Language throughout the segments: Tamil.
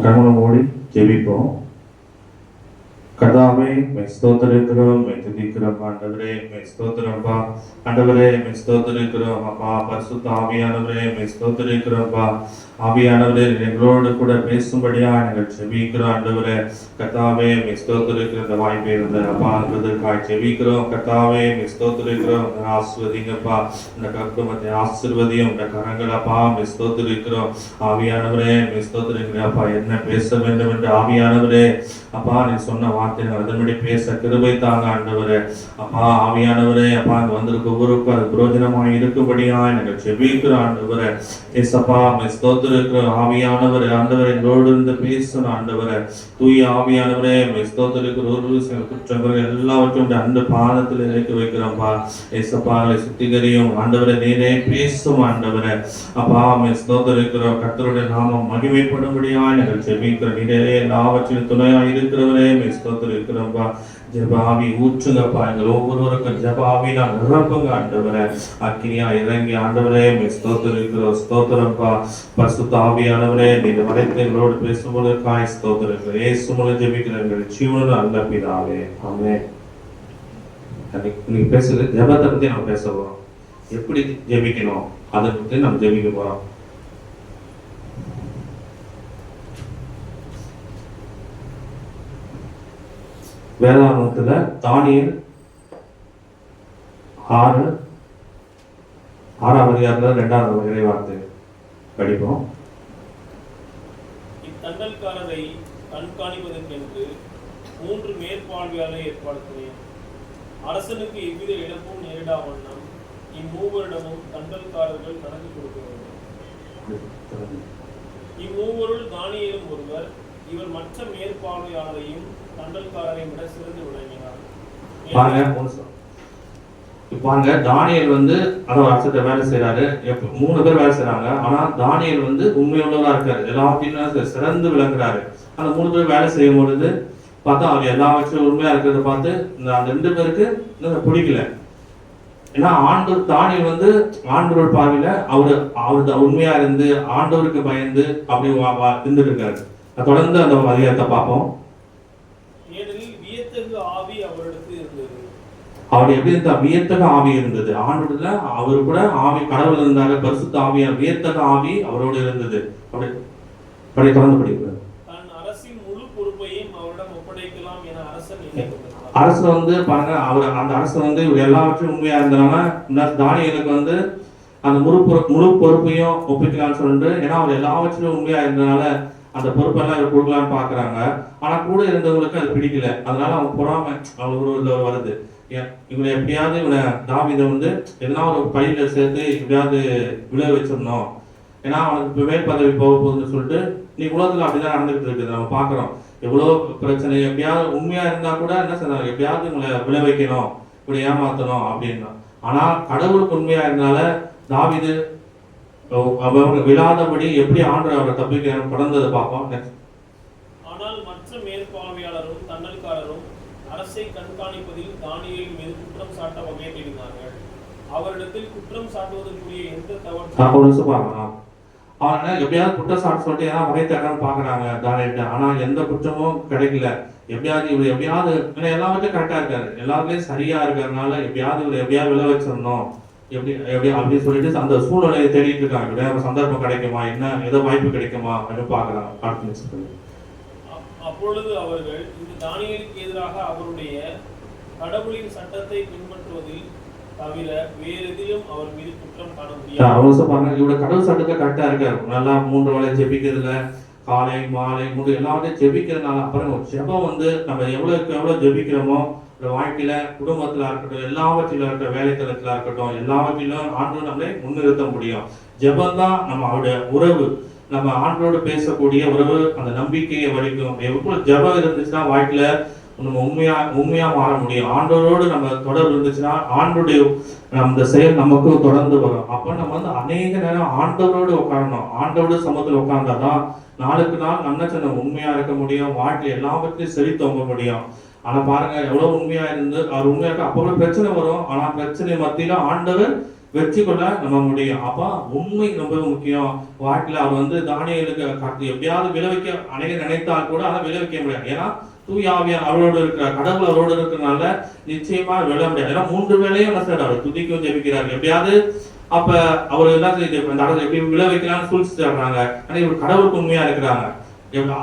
கண்களை மூடி ஜெபிப்போம். கர்த்தாவே மை ஸ்தோத்திரிக்கிறோம், மை துதிக்கிறோம். ஆண்டவரே மை ஸ்தோத்திரம்ப்பா. ஆண்டவரே மை ஸ்தோத்திரிக்கிறோம் அப்பா. பரிசுத்த ஆவியானவரே மை ஸ்தோத்திரிக்கிறோம்ப்பா. ஆவியானவரே எங்களோடு கூட பேசும்படியா நாங்கள் ஜெபிக்கிறோம். ஆண்டவரே கர்த்தாவே மை ஸ்தோத்திரிக்கிற இந்த வாய்ப்பு இருந்த அப்பா என்பதற்காக ஜெபிக்கிறோம். கர்த்தாவே மை ஸ்தோத்திரிக்கிறோம். ஆசீர்வதிங்கப்பா. இந்த குடும்பத்தை ஆசீர்வதியும். இந்த கரங்கள் அப்பா மை ஸ்தோத்திரிக்கிறோம். ஆவியானவரே மை ஸ்தோத்திரிக்கிறோம் அப்பா. என்ன பேச வேண்டும் என்று ஆவியானவரே அப்பா நீ சொன்ன வார்த்தைகள் அதன்படி பேச கிருபை தாங்க ஆண்டவரே. அப்பா ஆவியானவரே அப்பா அங்க வந்திருக்க ஒவ்வொருக்கும் அது பிரயோஜனமாக இருக்கும்படியா எனக்கு ஜெபிக்கிறோம் ஆண்டவரே. ஏசப்பா ஸ்தோத்திரிக்கிறோம். ஆவியானவரே ஆண்டவரே எங்களோடு இருந்து பேசணும் ஆண்டவரே. தூய ஆவியானவரே ஸ்தோத்திரிக்கிற ஒரு குற்றங்கள் எல்லாவற்றையும் அந்த பாதத்தில் இறக்கி வைக்கிறோம்ப்பா. ஏசப்பா சுத்திகரியும் ஆண்டவரை நீரே பேசும் ஆண்டவரே. அப்பா ஸ்தோத்திரிக்கிறோம். கர்த்தருடைய நாமம் மகிமைப்படும்படியா எனக்கு ஜெபிக்கிறோம். நீரே எல்லாவற்றிலும் துணையா இருக்கிறவரே ஸ்தோத்திரிக்கிறோம்ப்பா. ஜெபாவி ஊற்றுங்கப்பா. எங்கள் ஒவ்வொருவருக்கும் ஜெபாவி நான் நிரப்புங்க ஆண்டவரே. அக்கினியா இறங்கி ஆண்டவரே ஸ்தோத்திரிக்கிறோம். ஸ்தோத்திரம்ப்பா. பரிசுத்த ஆவியானவரே நீங்க வரைத்து எங்களோடு பேசும்போதற்காய் ஸ்தோத்திரிக்கிறோம். இயேசு மூலம் ஜெபிக்கிற எங்கள் ஜீவனும் நல்ல பிதாவே ஆமென். நீங்க பேசுறது ஜெபத்தை பத்தி நம்ம பேச போறோம். எப்படி ஜெபிக்கணும் அதை பத்தி நம்ம ஜெபிக்க போறோம். வேதாகமத்துல தானியேல் 6ஆம் அதிகாரத்துல 2வது இறைவார்த்தை படிப்போம். இத்தண்டல்காரரை கண்காணிப்பதற்கென்று 3 மேற்பார்வையாளரை ஏற்படுத்தினேன். அரசனுக்கு எவ்வித இழப்பும் நேரிடா வண்ணம் இம்மூவரிடமும் தண்டல்காரர்கள் கணக்கு கொடுக்க வேண்டும். இம்மூவருள் தானியேலும் ஒருவர். இவர் மற்ற மேற்பார்வையாளரையும் தண்டல்காரரை விட சிறந்து விளங்கினார். தானியேல் அரசத்தை வேலை செய்யறாரு. 3 பேர் வேலை செய்யறாங்க. ஆனா தானியேல் உண்மையுள்ளவரா இருக்காரு. எல்லாத்தையும் சிறந்து விளங்குறாரு. அந்த 3 பேர் வேலை செய்யும் பொழுது பார்த்தா அவர் எல்லாவற்றும் உண்மையா இருக்கிறத பார்த்து அந்த 2 பேருக்கு பிடிக்கல. ஏன்னா ஆண்டவர் தானியேல் ஆண்டவர் பார்வையில அவரு உண்மையா இருந்து ஆண்டவருக்கு பயந்து அப்படி இருந்துட்டு இருக்காரு. தொடர்ந்து அந்த அதிகாரத்தை பார்ப்போம். அவர் எப்படி இருந்தா வியத்தக ஆவி இருந்தது. ஆண்டோட அவரு கூட ஆவி கடவுள் இருந்தாங்க. பரிசுத்த ஆவியா வியத்தக ஆவி அவரோடு இருந்தது. அப்படி தொடர்ந்து படிக்கிறார். அரசு பாருங்க அவர் அந்த அரசு எல்லாவற்றையும் உண்மையா இருந்தனால தானியேலுக்கு அந்த முழு பொறுப்பையும் ஒப்பிக்கலாம்னு சொல்லிட்டு, ஏன்னா அவர் எல்லாவற்றிலும் உண்மையா இருந்தனால அந்த பொறுப்பெல்லாம் இவர் கொடுக்கலான்னு பாக்குறாங்க. ஆனா கூட இருந்தவங்களுக்கு அது பிடிக்கல. அதனால அவங்க பொறாமை அவங்களுக்கு வருது. இவனை எப்படியாவது தாவீதை எதனா ஒரு பள்ளியில சேர்த்து எப்படியாவது விழ வச்சிடணும். ஏன்னா அவனுக்கு மேல் பதவி போக போகுதுன்னு சொல்லிட்டு நீ உலகத்துல அப்படிதான் நடந்துகிட்டு இருக்குது. நம்ம பாக்குறோம் எவ்வளவு பிரச்சனை. எப்படியாவது உண்மையா இருந்தா கூட என்ன சொன்னாங்க, எப்படியாவது இவங்களை விழ வைக்கணும், இப்படி ஏமாத்தணும் அப்படின்னா. ஆனா கடவுளுக்கு உண்மையா இருந்தால தாவீது அவங்க விழாதபடி எப்படி ஆண்டவர் அவரை தப்பிக்க தொடர்ந்ததை பார்ப்போம். ஆனால் மற்ற மேற்பார்வையாளரும் தண்டல்காரரும் அரசை கண்காணிப்பதில் தானியேல் மீது குற்றம் சாட்ட வகை தேடினார்கள். அவரிடத்தில் குற்றம் சாட்டுவதற்குரிய எந்த தவறு அவனை எப்படியாவது குற்றம் சாட்டு சொல்லிட்டு ஏன்னா வகை தேடன்னு பாக்குறாங்க தானியேல்கிட்ட. ஆனா எந்த குற்றமும் கிடைக்கல. எப்படியாவது இவர் எப்படியாவது எல்லாவற்றையும் கரெக்டா இருக்காரு, எல்லாருமே சரியா இருக்கிறதுனால எப்படியாவது இவர் எப்படியாவது விழ வச்சிடணும் எப்படி அப்படின்னு சொல்லிட்டு அந்த சூழ்நிலையை தேடிட்டு இருக்காங்க. சந்தர்ப்பம் கிடைக்குமா, என்ன ஏதோ வாய்ப்பு கிடைக்குமா அப்படின்னு பாக்குறாங்க. அப்பொழுது அவர்கள் இந்த தானியேலுக்கு எதிராக அவருடைய கடவுளின் சட்டத்தை பின்பற்றுவதில் தவிர வேறு எதிலும் அவர் மீது குற்றம் காண முடியாது. இவரோட கடவுள் சட்டத்தை கரெக்டா இருக்காரு. நல்லா 3 வேளை ஜெபிக்கிறதுல காலை மாலை 3 எல்லாத்தையும் ஜெபிக்கிறதுனால அப்புறம் ஜெபம் நம்ம எவ்வளவு ஜெபிக்கிறோமோ வாழ்க்கையில குடும்பத்துல இருக்கட்டும், எல்லாவற்றிலும் இருக்கட்டும், வேலைத்தளத்துல இருக்கட்டும், எல்லாவற்றிலும் ஆண்டவர் நம்மளை முன்னிறுத்த முடியும். ஜெபம் தான் நம்ம அவருடைய உறவு, நம்ம ஆண்டோடு பேசக்கூடிய உறவு, அந்த நம்பிக்கையை வரைக்கும். எவ்வளவு ஜெபம் இருந்துச்சுன்னா வாழ்க்கையில நம்ம உண்மையா மாற முடியும். ஆண்டவரோடு நம்ம தொடர்பு இருந்துச்சுன்னா ஆண்டோடைய அந்த செயல் நமக்கு தொடர்ந்து வரும். அப்ப நம்ம அநேக நேரம் ஆண்டவரோடு உட்காரணும். ஆண்டோட சமூகத்தில் உட்கார்ந்தாதான் நாளுக்கு நாள் நம்ம உண்மையா இருக்க முடியும். வாழ்க்கையில எல்லாவற்றையும் சரி தோங்க முடியும். ஆனா பாருங்க எவ்வளவு உண்மையா இருந்து அவர் உண்மையா அப்போ பிரச்சனை வரும். ஆனா பிரச்சனை மத்தியில ஆண்டவர் வெற்றி கொள்ள நம்ம முடியும். அப்ப உண்மை ரொம்ப முக்கியம். வாழ்க்கையில அவர் வந்து தானியேலுக்கு காட்டு எப்படியாவது விளைவிக்க அநேகர் நினைத்தால் கூட அதை விளைவிக்க முடியாது. ஏன்னா தூய ஆவியார் அவரோடு இருக்கிற கடவுள் அவரோடு இருக்கிறனால நிச்சயமா விழ முடியாது. ஏன்னா 3 வேளையும் என்ன செய்யறாரு, அவர் துதிக்கும் ஜெபிக்கிறாரு. எப்படியாவது அப்ப அவர் என்ன செய்ய இந்த இடத்துல எப்படி விளைவிக்கலாம்னு சூழ்ச்சி தர்றாங்க. ஆனா இவர் கடவுளுக்கு உண்மையா இருக்கிறாங்க.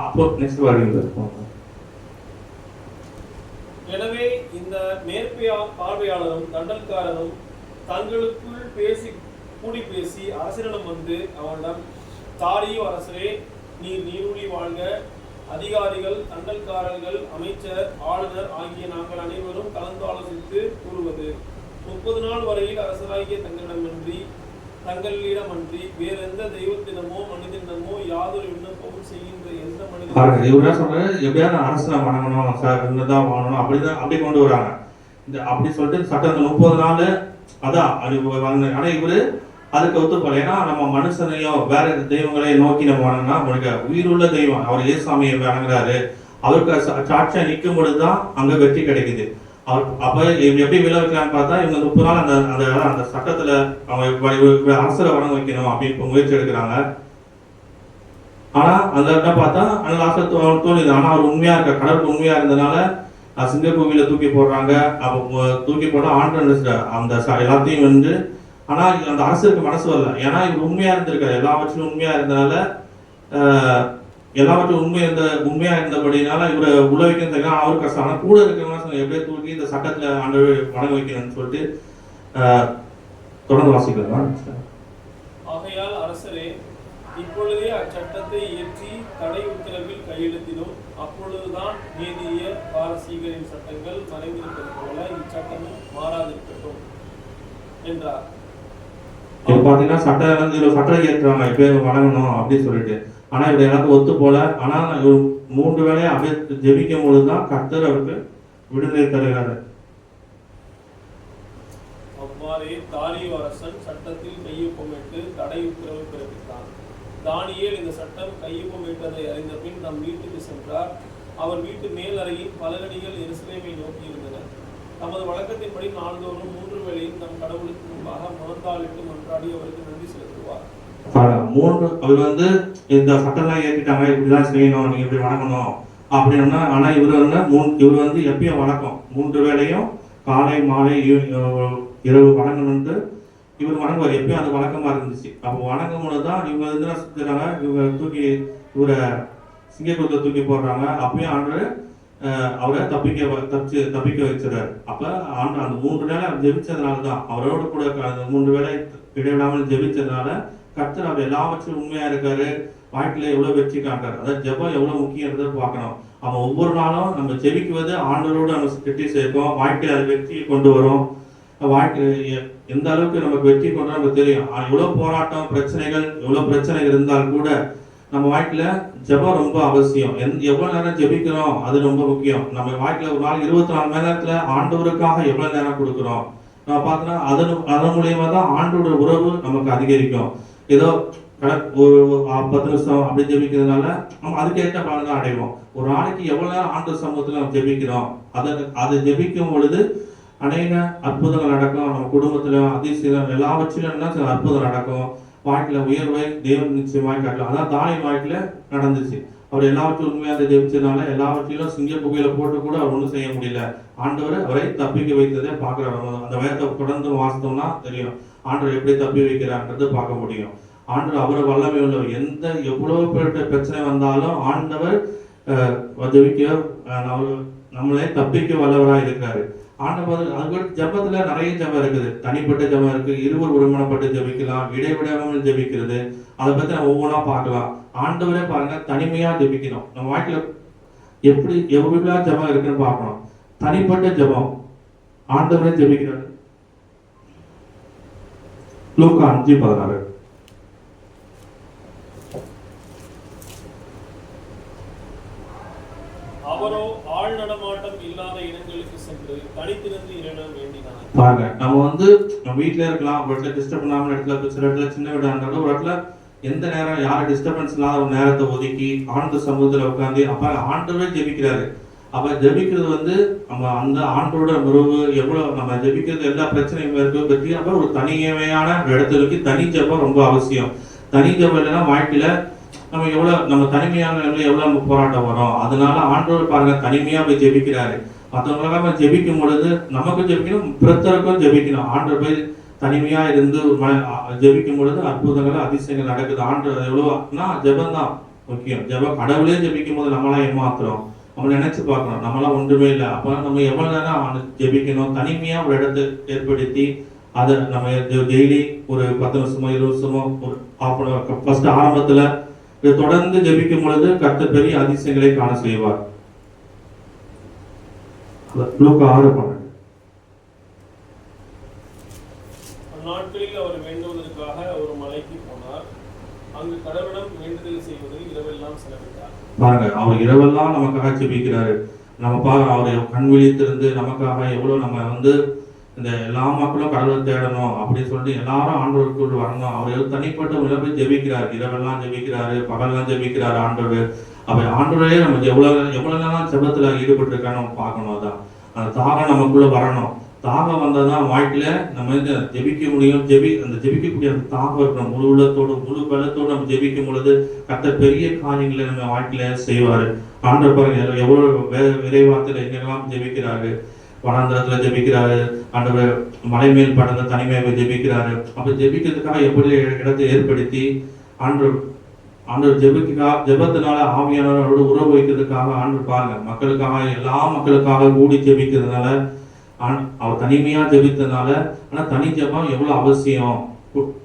அப்போ நெக்ஸ்ட் வருகிறது. எனவே இந்த பார்வையாளரும் தண்டல்காரரும் தங்களுக்குள் கூடி பேசி அரசனிடம் வந்து அவனிடம், தாரியோ அரசரே, நீர் நீரூழி வாழ்க. அதிகாரிகள், தண்டல்காரர்கள், அமைச்சர், ஆளுநர் ஆகிய நாங்கள் அனைவரும் கலந்து ஆலோசித்து கூறுவது, 30 நாள் வரையில் அரசராகிய தங்களிடமன்றி வேறு எந்த தெய்வத்தினமோ மனிதனமோ யாதொரு விண்ணப்பமும் செய்கின்ற எந்த மனிதனும் இவரா சொல்றாரு, எப்படியாவது அரசனை வணங்கணும் சார், தான் வாங்கணும் அப்படிதான் அப்படி கொண்டு வராங்க. இந்த அப்படி சொல்லிட்டு சட்டம் 30 நாள் அதான் ஆனா இவரு அதுக்கு ஒத்துப்போல. ஏன்னா நம்ம மனுஷனையோ வேற தெய்வங்களையும் நோக்கி நம்ம வணங்கினா அவனுக்கு உயிருள்ள தெய்வம் அவர் ஏசாமியை வணங்குறாரு, அவருக்கு சாட்சியா நிற்கும் பொழுதுதான் அங்க வெற்றி கிடைக்குது. அவர் அப்ப எப்படி விளைவிக்கலான்னு பார்த்தா இவங்க 30 நாள் அந்த சட்டத்துல அவங்க அரசரை வணங்க வைக்கணும் அப்படின்னு முயற்சி எடுக்கிறாங்க. ஆனா அந்த என்ன பார்த்தா அந்த லாஸ்ட் தோணுது. ஆனா அவர் உண்மையா இருக்க கடவுளுக்கு உண்மையா இருந்ததுனால சிங்கப்பூவில தூக்கி போடுறாங்க. அப்ப தூக்கி போட்டா ஆண்டு அந்த எல்லாத்தையும் வந்து, ஆனா அந்த அரசருக்கு மனசு வரல. ஏன்னா இவர் உண்மையா இருந்திருக்காரு, எல்லாவற்றிலும் உண்மையா இருந்தனால எல்லாவற்றும் உண்மையா இருந்தபடினால இவரை உள்ள வைக்கிறது அவருக்கு கஷ்டம். ஆனா கூட இருக்கிறவங்க எப்படியே தூக்கி இந்த சட்டத்துல ஆண்டு வணங்க வைக்கணும்னு சொல்லிட்டு தொடர்ந்து வாசிக்கலாம். ஆகையால் அரசரே, இப்பொழுதே அச்சட்டத்தை இயற்றி தடை உத்தரவில் கையெழுத்திடும். அப்பொழுதுதான் மேதிய பாரசீகரின் சட்டங்கள் மறைந்திருப்பது போல இச்சட்டமும் மாறாதிருக்கட்டும் என்றார். இப்ப பாத்தீங்கன்னா சட்டம் ஏற்றுறாங்க எப்ப வணங்கணும் அப்படின்னு சொல்லிட்டு. ஆனா இவரு எல்லாத்தையும் ஒத்து போல. ஆனா 3 வேளையை அப்படியே ஜெபிக்கும் பொழுதுதான் கர்த்தர் அவருக்கு விடுதலை தருகிறாரு. அவ்வாறே தாரியோ அரசன் சட்டத்தில் கையொப்பமிட்டு தடை உத்தரவு பிறப்பித்தான். தானியேல் இந்த சட்டம் கையொப்பமிட்டதை அறிந்த பின் தம் வீட்டுக்கு சென்றார். அவர் வீட்டு மேல் அறையின் பலகணிகள் எருசலேமை நோக்கி இருந்தன. தமது வழக்கத்தின்படி நாள்தோறும் 3 வேளையும் தம் கடவுளுக்கு முன்பாக முழந்தாளிட்டு மன்றாடி அவருக்கு நன்றி செலுத்துவார். அவர் வந்து இந்த சட்டம்லாம் ஏற்றிட்டாங்க, இப்படிதான் செய்யணும், நீங்க இப்படி வணங்கணும் அப்படின்னா. ஆனா இவர் வந்து எப்பயும் வணக்கம் 3 வேளையும் காலை மாலை இரவு வணங்கணும்னு இவர் வணங்குவார். எப்பயும் அது வழக்கமா இருந்துச்சு. அப்போ வணங்கும் போதுதான் இவங்க வந்து என்ன செஞ்சுறாங்க, இவங்க இவரை சிங்கக்குளத்தை தூக்கி போடுறாங்க. அப்பயும் ஆண்டு அவரை தப்பிக்க வச்சிடாரு. அப்ப ஆண்டு அந்த 3 வேளை ஜெபிச்சதுனாலதான், அவரோட கூட அந்த 3 வேளை இடைவிடாமல் ஜெபிச்சதுனால கர்த்தர் அவர் எல்லாவற்றும் உண்மையா இருக்காரு. வாழ்க்கையில எவ்வளவு வெற்றி காண்றாரு. அதாவது ஜெபம் எவ்வளவு முக்கியன்றதை பார்க்கணும். அவன் ஒவ்வொரு நாளும் நம்ம ஜெபிக்குவது ஆண்டவரோடு நம்ம கிட்டி சேர்ப்போம். வாழ்க்கையில அது வெற்றியை கொண்டு வரும். வாழ்க்கை எந்த அளவுக்கு நமக்கு வெற்றி கொண்டு நமக்கு தெரியும். எவ்வளவு போராட்டம் எவ்வளவு பிரச்சனைகள் இருந்தால் கூட நம்ம வாழ்க்கையில ஜெபம் ரொம்ப அவசியம். எவ்வளவு நேரம் ஜெபிக்கிறோம் அது ரொம்ப முக்கியம். நம்ம வாழ்க்கையில ஒரு நாள் 24 மணி நேரத்துல ஆண்டவருக்காக எவ்வளவு நேரம் கொடுக்குறோம் நம்ம பார்த்தோம்னா அதன் மூலியமா தான் ஆண்டோட உறவு நமக்கு அதிகரிக்கும். ஏதோ ஒரு 10 நிமிஷம் அப்படி ஜெபிக்கிறதுனால நம்ம அதுக்கேற்ற பலன் தான் அடைவோம். ஒரு நாளைக்கு எவ்வளவு நேரம் ஆண்டு சமூகத்துல நம்ம ஜெபிக்கிறோம், அதை ஜெபிக்கும் பொழுது அநேக அற்புதங்கள் நடக்கும். நம்ம குடும்பத்துல அதிசயம் எல்லாவற்றிலும் சில அற்புதம் நடக்கும். வாழ்க்கையில உயர்வை தேவன் நிச்சயமாய் காட்டலாம். அதான் தானியேல் வாழ்க்கையில நடந்துச்சு. அவர் எல்லாவற்றும் உண்மையாக ஜெபிச்சதுனால எல்லாவற்றிலும் சிங்க புகையில போட்டு கூட அவர் ஒன்றும் செய்ய முடியல. ஆண்டவர் அவரை தப்பிக்க வைத்ததை பார்க்கிறோம். அந்த வேதத்தை தொடர்ந்து வாசித்தோம்னா தெரியும் ஆண்டவர் எப்படி தப்பி வைக்கிறான்றது பார்க்க முடியும். ஆண்டவர் அவரை வல்லமை உள்ளவர். எவ்வளவு பேருடைய பிரச்சனை வந்தாலும் ஆண்டவர் நம்மளே தப்பிக்க வல்லவராக இருக்கிறாரு. ஆண்டவர் அது ஜபத்துல நிறைய ஜபம் இருக்குது. தனிப்பட்ட ஜபம் இருக்கு, இருவர் ஒருமனப்பட்டு ஜபிக்கலாம், இடைவிடாமல் ஜபிக்கிறது. அதை பத்தி நம்ம ஒவ்வொன்றா பார்க்கலாம். ஆண்டவரே பாருங்க, தனிமையா ஜபிக்கணும். நம்ம வாழ்க்கையில எவ்வளவு ஜபம் இருக்குன்னு பார்க்கணும். தனிப்பட்ட ஜபம் ஆண்டவரே ஜபிக்கிறாரு. லூக்கா 5:16. அவரோ ஆள் நடமாட்டம் இல்லாத இடங்களுக்கு சென்று தனித்திருந்து இறைவன் வேண்டினார். பாருங்க, நம்ம வீட்டுல இருக்கலாம், ஒரு இடத்துல டிஸ்டர்ப் பண்ணாம இடத்துல, சில இடத்துல சின்ன வீடா இருந்தாலும் ஒரு இடத்துல எந்த நேரம் யாரும் டிஸ்டர்பன்ஸ் இல்லாத ஒரு நேரத்தை ஒதுக்கி ஆழ்ந்த சமூகத்துல உட்காந்து அப்ப ஆண்டவரே ஜெபிக்கிறாரு. அப்ப ஜெபிக்கிறது வந்து நம்ம அந்த ஆண்டோட உறவு எவ்வளவு நம்ம ஜெபிக்கிறது எல்லா பிரச்சனையும் இருக்க பற்றி அப்ப ஒரு தனிமையான இடத்துக்கு தனி ஜெபம் ரொம்ப அவசியம். தனி ஜெபம் இல்லைன்னா வாழ்க்கையில நம்ம நம்ம தனிமையான நிலையில எவ்வளவு நம்ம போராட்டம் வரும். அதனால ஆண்டவர் பாருங்க தனிமையா போய் ஜெபிக்கிறாரு. மற்றவங்களுக்காக ஜெபிக்கும் பொழுது நமக்கும் ஜெபிக்கணும், பிறத்தருக்கும் ஜெபிக்கணும். ஆண்டவர் போய் தனிமையா இருந்து ஜெபிக்கும் பொழுது அற்புதங்கள் அதிசயங்கள் நடக்குது. ஆண்டவர் எவ்வளவுனா ஜெபம் தான் முக்கியம். கடவுளே ஜெபிக்கும் போது நம்மளாம் ஏமாத்துறோம், நம்ம நினைச்சு பார்க்கணும் நம்மளாம் ஒன்றுமே இல்லை. அப்ப நம்ம எவ்வளவு நேரம் ஜெபிக்கணும், தனிமையா ஒரு இடத்தை ஏற்படுத்தி அதை நம்ம டெய்லி ஒரு 10 நிமிஷமோ 20 நிமிஷமோ ஒரு ஃபர்ஸ்ட் ஆரம்பத்துல இதை தொடர்ந்து ஜெபிக்கும் பொழுது கர்த்தர் பெரிய அதிசயங்களை காண செய்வார். லூக்கா 6:12. அந்நாட்களில் அவர் வேண்டுவதற்காக ஒரு மலைக்கு போனார். அங்கு கடவுளிடம் வேண்டுதல் செய்வதில் இரவெல்லாம் செலவிட்டார். பாருங்க, அவர் இரவெல்லாம் நமக்காக ஜெபிக்கிறாரு. நம்ம பாருங்க, அவர் கண் விழித்திருந்து நமக்காக எவ்வளவு நம்ம வந்து இந்த எல்லா மக்களும் கடவுளை தேடணும் அப்படின்னு சொல்லிட்டு எல்லாரும் ஆண்டவருக்குள் வரணும். அவர் தனிப்பட்ட உலக ஜெபிக்கிறார். இரவெல்லாம் ஜெபிக்கிறாரு, பகல்லாம் ஜெபிக்கிறாரு ஆண்டவர். அப்ப ஆண்டவரே நம்ம எவ்வளவு நேரம் ஜெபத்துல ஈடுபட்டு இருக்கான்னு நம்ம பார்க்கணும். அதான் அந்த தாகம் நமக்குள்ள வரணும். தாகம் வந்தாதான் வாழ்க்கையில நம்ம ஜெபிக்க முடியும். அந்த ஜெபிக்கக்கூடிய அந்த தாகம் இருக்கணும். முழு உள்ளத்தோடு முழு பலத்தோடு நம்ம ஜெபிக்கும் பொழுது கர்த்தர் பெரிய காரியங்களை நம்ம வாழ்க்கையில செய்வாரு. ஆண்டவர் பாருங்க எவ்வளவு விரைவாத்துல எங்கெல்லாம் ஜெபிக்கிறாரு. வனாந்தரத்துல ஜெபிக்கிறாரு, ஆண்டவர் மலை மேல் படர்ந்த தனிமையாக ஜெபிக்கிறாரு. அப்ப ஜெபிக்கிறதுக்காக எப்படி இடத்தை ஏற்படுத்தி ஆண்டவர் ஜெபத்தினால ஆவியானவரோட உறவு வைக்கிறதுக்காக ஆண்டவர் பாருங்க மக்களுக்காக எல்லா மக்களுக்காக கூடி ஜெபிக்கிறதுனால அவர் தனிமையா ஜெபித்ததுனால. ஆனா தனி ஜெபம் எவ்வளவு அவசியம்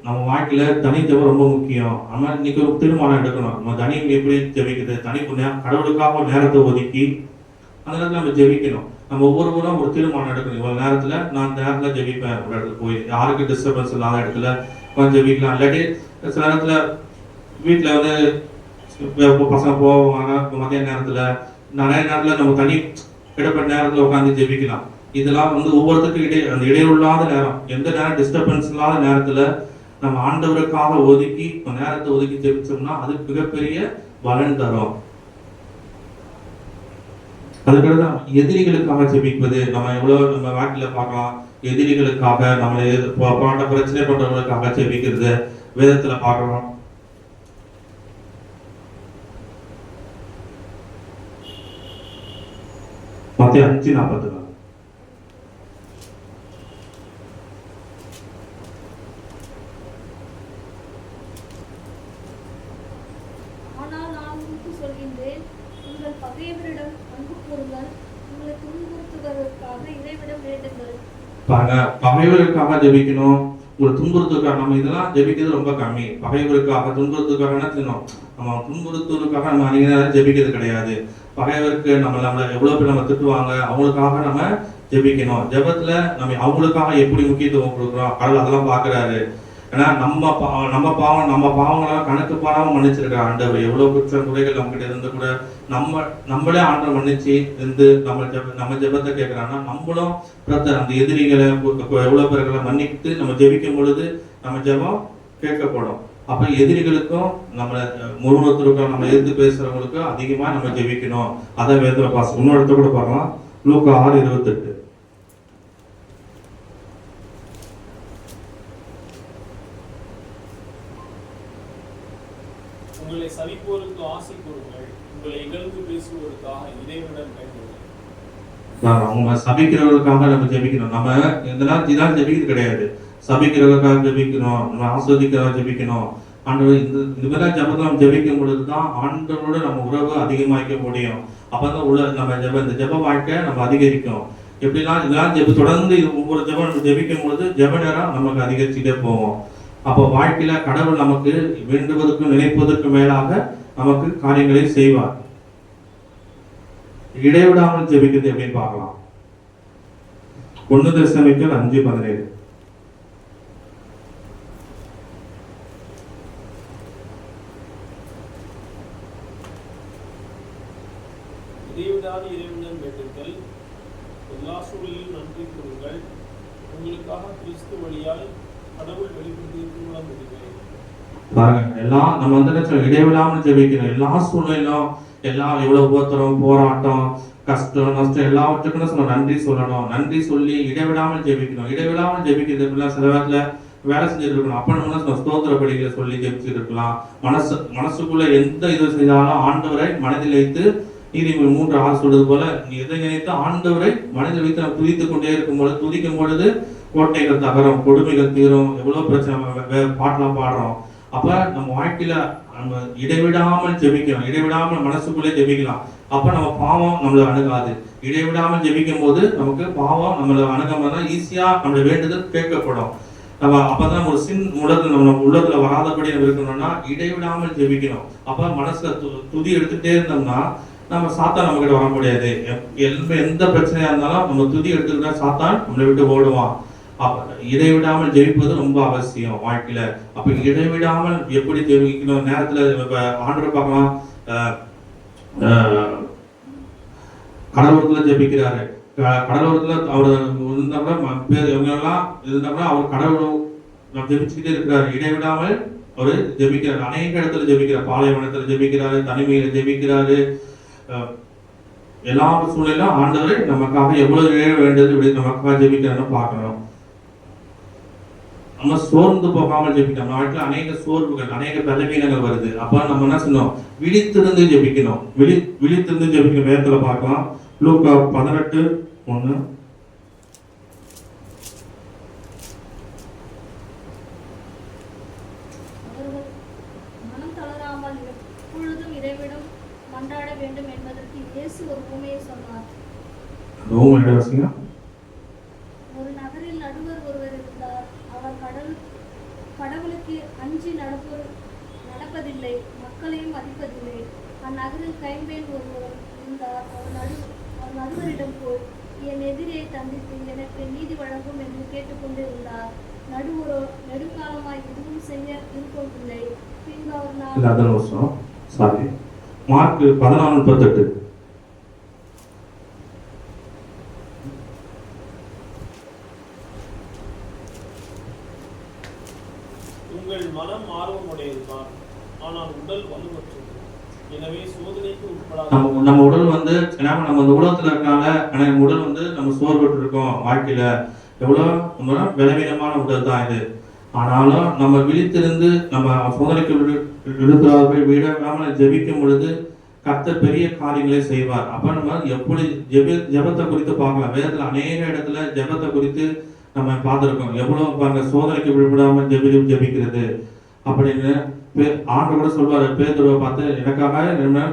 நம்ம வாழ்க்கையில. தனி ஜெபம் ரொம்ப முக்கியம். நம்ம இன்னைக்கு ஒரு தீர்மானம் எடுக்கணும். நம்ம தனி எப்படி ஜெபிக்கிறது, தனி கடவுளுக்காக நேரத்தை ஒதுக்கி அந்த நேரத்துல நம்ம ஜெபிக்கணும். நம்ம ஒவ்வொருவரும் ஒரு தீர்மானம் எடுக்கணும். இவ்வளவு நேரத்துல நான் இந்த நேரத்துல ஜெபிப்பேன். ஒரு இடத்துல போய் யாருக்கு டிஸ்டர்பன்ஸ் இல்லாத இடத்துல கொஞ்சம் ஜெபிக்கலாம். இல்லாட்டி சில நேரத்துல வீட்டுல வந்து பசங்க போவாங்க மதிய நேரத்துல, நிறைய நேரத்துல நம்ம தனி இடப்பட்ட நேரத்துல உட்காந்து ஜெபிக்கலாம். இதெல்லாம் வந்து ஒவ்வொருத்தருக்கும் அந்த இடையில்லாத நேரம், எந்த நேரம் டிஸ்டர்பன்ஸ் இல்லாத நேரத்துல நம்ம ஆண்டவருக்காக ஒதுக்கி நேரத்தை ஒதுக்கி ஜெபிச்சோம்னா அது மிகப்பெரிய பலன் தரும். அதுக்கடுத்து எதிரிகளுக்காக ஜெபிப்பது. நம்ம எவ்வளவு நம்ம வாழ்க்கையில பார்க்கலாம். எதிரிகளுக்காக நம்மளை போராட்ட பிரச்சனை பண்றவங்களுக்காக ஜெபிக்கிறது வேதத்துல பார்க்கலாம். மத்தேயு 5:44. பகைவருக்காக ஜெபிக்கணும், உங்களை துன்புறுத்துக்காக. நம்ம இதெல்லாம் ஜெபிக்கிறது ரொம்ப கம்மி. பகைவருக்காக துன்புறுத்துக்காக செய்யணும். நம்ம துன்புறுத்துவதற்காக நம்ம அதிக நேரம் ஜெபிக்கிறது கிடையாது. பகைவருக்கு நம்மளை எவ்வளவு பேர் நம்ம திட்டுவாங்க, அவங்களுக்காக நம்ம ஜெபிக்கணும். ஜெபத்துல நம்ம அவங்களுக்காக எப்படி முக்கியத்துவம் கொடுக்குறோம் கடவுள் அதெல்லாம் பாக்குறாரு. ஏன்னா நம்ம பாவங்களாம் கணக்கு பாராம மன்னிச்சிருக்கிற ஆண்டவர். எவ்வளவு குற்றம் குறைகள் நம்ம கிட்ட இருந்து கூட நம்மளே ஆண்டவர் மன்னிச்சு இருந்து நம்ம ஜெபத்தை கேட்கிறான்னா நம்மளும் அந்த எதிரிகளை எவ்வளவு பேர்களை மன்னித்து நம்ம ஜெபிக்கும் பொழுது நம்ம ஜெபம் கேட்கப்படும். அப்ப எதிரிகளுக்கும் நம்மளை முழுவத்திற்கும் நம்ம எதிர்த்து பேசுறவங்களுக்கும் அதிகமா நம்ம ஜெபிக்கணும். அதை வேதத்துல பாசம் இன்னொரு கூட பார்க்கலாம். லூக்கா 6:28. உங்களை சபிப்போருக்கு ஆசை கூறுங்கள், உங்களை இகழ்ந்து பேசுவோருக்காக இறைவனிடம் வேண்டுங்கள். அவங்க சபிக்கிறவர்களுக்காக நம்ம ஜெபிக்கணும். நம்ம இதெல்லாம் ஜெபிக்கிறது கிடையாது. சபிக்கிறவர்களுக்காக ஜெபிக்கணும், நம்ம ஆஸ்வதிக்கிறவங்க ஜெபிக்கணும். ஆண்டவர் இந்த மாதிரி ஜெபத்தை நம்ம ஜெபிக்கும் பொழுதுதான் ஆண்டவரோட நம்ம உறவு அதிகமாக்க முடியும். அப்பதான் நம்ம இந்த ஜெப வாழ்க்கை நம்ம அதிகரிக்கும். எப்படிலாம் இதெல்லாம் தொடர்ந்து ஒவ்வொரு ஜெபம் நம்ம ஜெபிக்கும் பொழுது ஜெப நேரம் நமக்கு அதிகரிச்சுட்டே போவோம். அப்போ வாழ்க்கையில கடவுள் நமக்கு வேண்டுவதற்கும் நினைப்பதற்கு மேலாக நமக்கு காரியங்களை செய்வார். இடைவிடாமல் ஜெபிக்கிறது எப்படின்னு பார்க்கலாம். 1 தெசலோனிக்கேயர் 5:17. இடைவிடாது இறைவனிடம் வேண்டுங்கள், எல்லா சூழலிலும் நன்றி கூறுங்கள், உங்களுக்காக கிறிஸ்து வழியால் கடவுள் வெளிப்படுத்தியிருக்கும் பாருங்க. எல்லாம் நம்ம வந்து இடைவிடாமல் ஜெபிக்கணும். எல்லா சூழ்நிலையிலும் எல்லாம் எவ்வளவு போராட்டம் கஷ்டம் நஷ்டம் எல்லாவற்றுக்கும் நம்ம நன்றி சொல்லணும். நன்றி சொல்லி இடைவிடாமல் ஜெபிக்கணும். இடைவிடாமல் ஜெபிக்கிறது சில நேரத்துல வேலை செஞ்சுட்டு இருக்கணும். அப்ப நம்ம ஸ்தோத்திர படிகளை சொல்லி ஜெபிச்சுட்டு இருக்கலாம். மனசுக்குள்ள எந்த இது செய்தாலும் ஆண்டவரை மனதில் வைத்து நீதிமொழி 3:6 சொல்றது போல நீ எதை நினைத்து ஆண்டவரை மனதில் வைத்து நம்ம துதித்துக் கொண்டே இருக்கும் பொழுது, துதிக்கும் பொழுது கோட்டைகள் தகரும், கொடுமைகள் தீரும். எவ்வளவு பிரச்சனை பாட்டெல்லாம் பாடுறோம். அப்ப நம்ம வாழ்க்கையில நம்ம இடைவிடாமல் ஜெபிக்கணும். இடைவிடாமல் மனசுக்குள்ளே ஜெபிக்கலாம். அப்ப நம்ம பாவம் நம்மளை அணுகாது. இடைவிடாமல் ஜெபிக்கும் போது நமக்கு பாவம் நம்மளை அணுகாம ஈஸியா நம்மளை வேண்டுதல் கேட்கப்படும். நம்ம அப்பதான் ஒரு நம்ம உள்ளத்துல வராதபடி நம்ம இருக்கணும்னா இடைவிடாமல் ஜெபிக்கணும். அப்ப மனசுல துதி எடுத்துட்டே இருந்தோம்னா நம்ம சாத்தான் நம்ம கிட்ட வர முடியாது. எந்த பிரச்சனையா இருந்தாலும் நம்ம துதி எடுத்துக்கிட்டா சாத்தான் நம்மளை விட்டு ஓடுவான். இடைவிடாமல் ஜெபிப்பது ரொம்ப அவசியம் வாழ்க்கையில. அப்ப இடைவிடாமல் எப்படி ஜெபிக்கணும்? நேரத்துல ஆண்டவர் பார்க்கலாம், கடவுளத்துல ஜெபிக்கிறாரு. கடலோரத்துல அவர் இவங்கெல்லாம் இருந்தாங்கன்னா அவர் கடவுள் ஜெபிச்சுக்கிட்டே இருக்கிறாரு. இடைவிடாமல் அவர் ஜெபிக்கிறாரு. அநேக இடத்துல ஜெபிக்கிறார். பாலைவனத்துல ஜெபிக்கிறாரு, தனிமையில ஜெபிக்கிறாரு. எல்லா சூழ்நிலையும் ஆண்டவரை நமக்காக எவ்வளவு வேண்டியது இப்படி நமக்காக ஜெபிக்கிறாருன்னு பார்க்கணும். நம்ம சோர்ந்து போகாமல் ஜெபிக்கணும். நம்ம வாழ்க்கையில அநேக சோர்வுகள், அநேக பலவீனங்கள் வருது. அப்ப நம்ம என்ன சொன்னோம்? விழித்திருந்து ஜெபிக்கணும். விழித்திருந்து ஜெபிக்கணும். வேதத்துல பார்க்கலாம், லூக்கா 18:1. மனம் தளராமல் எப்பொழுதும் இறைவிடம் மன்றாட வேண்டும் என்பதற்கு இயேசு ஒரு உவமையை சொன்னார். ஒரு நகரில் நடுவர் ஒருவர் இருந்தார். அவர் கடவுளுக்கு அஞ்சி நடப்பதில்லை, மக்களையும் மதிப்பதில்லை. அந்நகரில் கைம்பெண் ஒருவர் இருந்தார். அவர் நடுவரிடம் போய் என் எதிரியை தண்டித்து எனக்கு நீதி வழங்கும் என்று கேட்டுக்கொண்டிருந்தார். நடுவரோ நெடுங்காலமாய் எதுவும் செய்ய விருப்பமில்லை. பின்பு அவர் மார்க் 14:38. உங்கள் மனம் ஆர்வமுடையதுதான், ஆனால் உடல் வலுவற்றது. எனவே சோதனைக்கு உட்படாத நம்ம உடல் நம்ம இந்த உலகத்துல இருக்கனால உடல் நம்ம சோர்வுட்டு இருக்கோம். வாழ்க்கையில எவ்வளவு பலவீனமான உடல் தான் இது. ஆனாலும் நம்ம விழித்திருந்து நம்ம சோதனைக்கு விடாம ஜெபிக்கும் பொழுது கர்த்தர் பெரிய காரியங்களை செய்வார். அப்ப நம்ம எப்படி ஜெபத்தை குறித்து பார்க்கலாம். வேதத்துல அநேக இடத்துல ஜெபத்தை குறித்து நம்ம பார்த்திருக்கோம். எவ்வளவு பாருங்க, சோதனைக்கு விடாம ஜெபிக்கிறது அப்படின்னு ஆண்டவர் கூட சொல்வாரு. பேதுருவை பார்த்து எனக்காக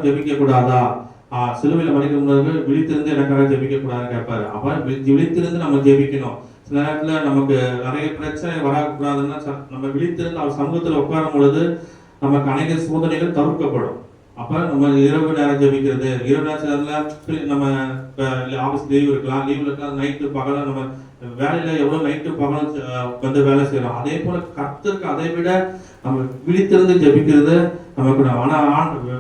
ஜெபிக்க கூடாதா, சிலுவையில மறிக்கும் போது விழித்திருந்து எனக்காக ஜெபிக்க கூடாதுன்னு கேட்பாரு. அப்ப விழித்திருந்து நம்ம ஜெபிக்கணும். சில நேரத்துல நமக்கு நிறைய பிரச்சனை வரக்கூடாதுன்னா நம்ம விழித்திருந்து அவர் சமூகத்துல உட்காரும் பொழுது நமக்கு அநேக சோதனைகள் தவிர்க்கப்படும். அப்ப நம்ம இரவு நேரம் ஜெபிக்கிறது, இரவு நேரத்துல நம்ம ஆபீஸ் லீவ் இருக்கலாம், லீவ்ல இருக்கலாம், நைட்டு பகல நம்ம வேலையில எவ்வளவு நைட்டு பகலும் வேலை செய்யறோம். அதே போல கர்த்தருக்கு அதை விட நம்ம விழித்திருந்து ஜெபிக்கிறது நமக்கு. ஆனா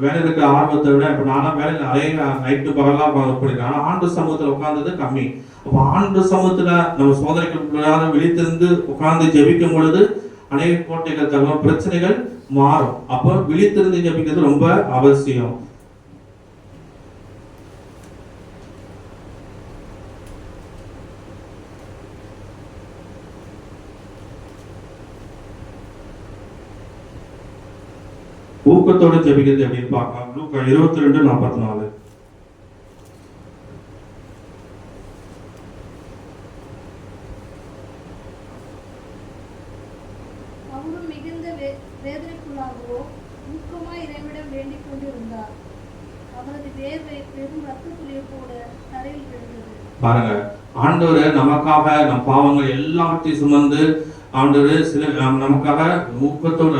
வேலையில இருக்க ஆர்வத்தை விட இப்ப நானும் வேலையில அநேக நைட்டு பகலாம் பண்ணிருக்கேன். ஆனா ஆண்டு சமூகத்துல உட்கார்ந்தது கம்மி. அப்ப ஆண்டு சமூகத்துல நம்ம சோதனைக்கு விழித்திருந்து உட்கார்ந்து ஜெபிக்கும் பொழுது அநேக கோட்டைகள் தகவல் பிரச்சனைகள் மாறும். அப்ப விழித்திருந்து ஜெபிக்கிறது ரொம்ப அவசியம். ஊக்கத்தோடு ஜெபிக்கிறது அப்படின்னு பார்க்கலாம். லூக்கா 22:44. அவரும் மிகுந்த வேதனைக்குள்ளாகவோ ஊக்கமாய் இறைவிடம் வேண்டிக் கொண்டிருந்தார். அவரது வேர்வை பெரும் ரத்த துளியை போல தரையில் விழுந்தது. பாருங்க, ஆண்டவர் நமக்காக நம் பாவங்கள் எல்லாவற்றையும் சுமந்து ஆண்டவர் நமக்காக ஊக்கத்தோடு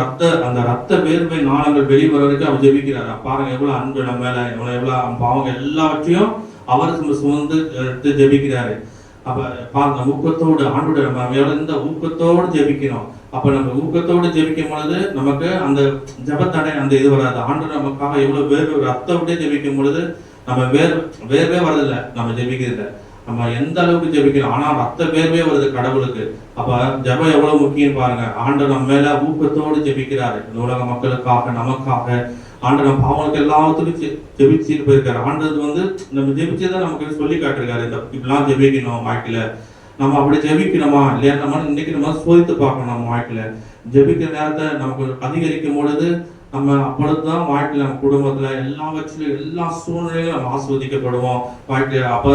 அந்த ரத்த வேர்வை நாளங்கள் வெளிவர வரைக்கும் அவர் ஜெபிக்கிறார். பாருங்க எவ்வளவு அன்பு நம்ம மேல, எவ்வளவு பாவங்கள் எல்லாவற்றையும் அவர் சுமந்து எடுத்து ஜெபிக்கிறாரு. அப்ப பாருங்க, ஊக்கத்தோடு ஆண்டோட நம்ம எந்த ஊக்கத்தோடு ஜெபிக்கணும். அப்ப நம்ம ஊக்கத்தோடு ஜெபிக்கும் பொழுது நமக்கு அந்த ஜபத்தடை அந்த இது வராது. ஆண்டவர் நமக்காக எவ்வளவு வேர்வை ரத்த விட்டே ஜெபிக்கும் பொழுது நம்ம வேர்வே வரதில்லை. நம்ம ஜெபிக்கிறது நம்ம எந்த அளவுக்கு ஜெபிக்கிறோம், ஆனா ரத்த வேர்வே வருது கடவுளுக்கு. அப்ப ஜெபம் எவ்வளவு முக்கியம் பாருங்க. ஆண்டவர் நம்ம மேல ஊக்கத்தோடு ஜெபிக்கிறாரு. இந்த உலக மக்களுக்காக நமக்காக ஆண்டு நம்ம பாவங்களுக்கு எல்லாத்துக்கும் ஜெபிச்சுட்டு போயிருக்காரு. ஆண்டது வந்து நம்ம ஜெபிச்சதான் நமக்கு சொல்லி காட்டிருக்காரு, இந்த இப்படிலாம் ஜெபிக்கணும் வாழ்க்கையில. நம்ம அப்படி ஜெபிக்கணுமா இல்லையா, நம்ம இன்னைக்கு நம்ம சோதித்து பார்க்கணும். நம்ம வாழ்க்கையில ஜெபிக்கிற நேரத்தை நமக்கு அதிகரிக்கும் பொழுது நம்ம அப்பொழுதுதான் வாழ்க்கையில நம்ம குடும்பத்துல எல்லாவற்றிலும் எல்லா சூழ்நிலையும் நம்ம ஆஸ்வதிக்கப்படுவோம் வாழ்க்கையில. அப்ப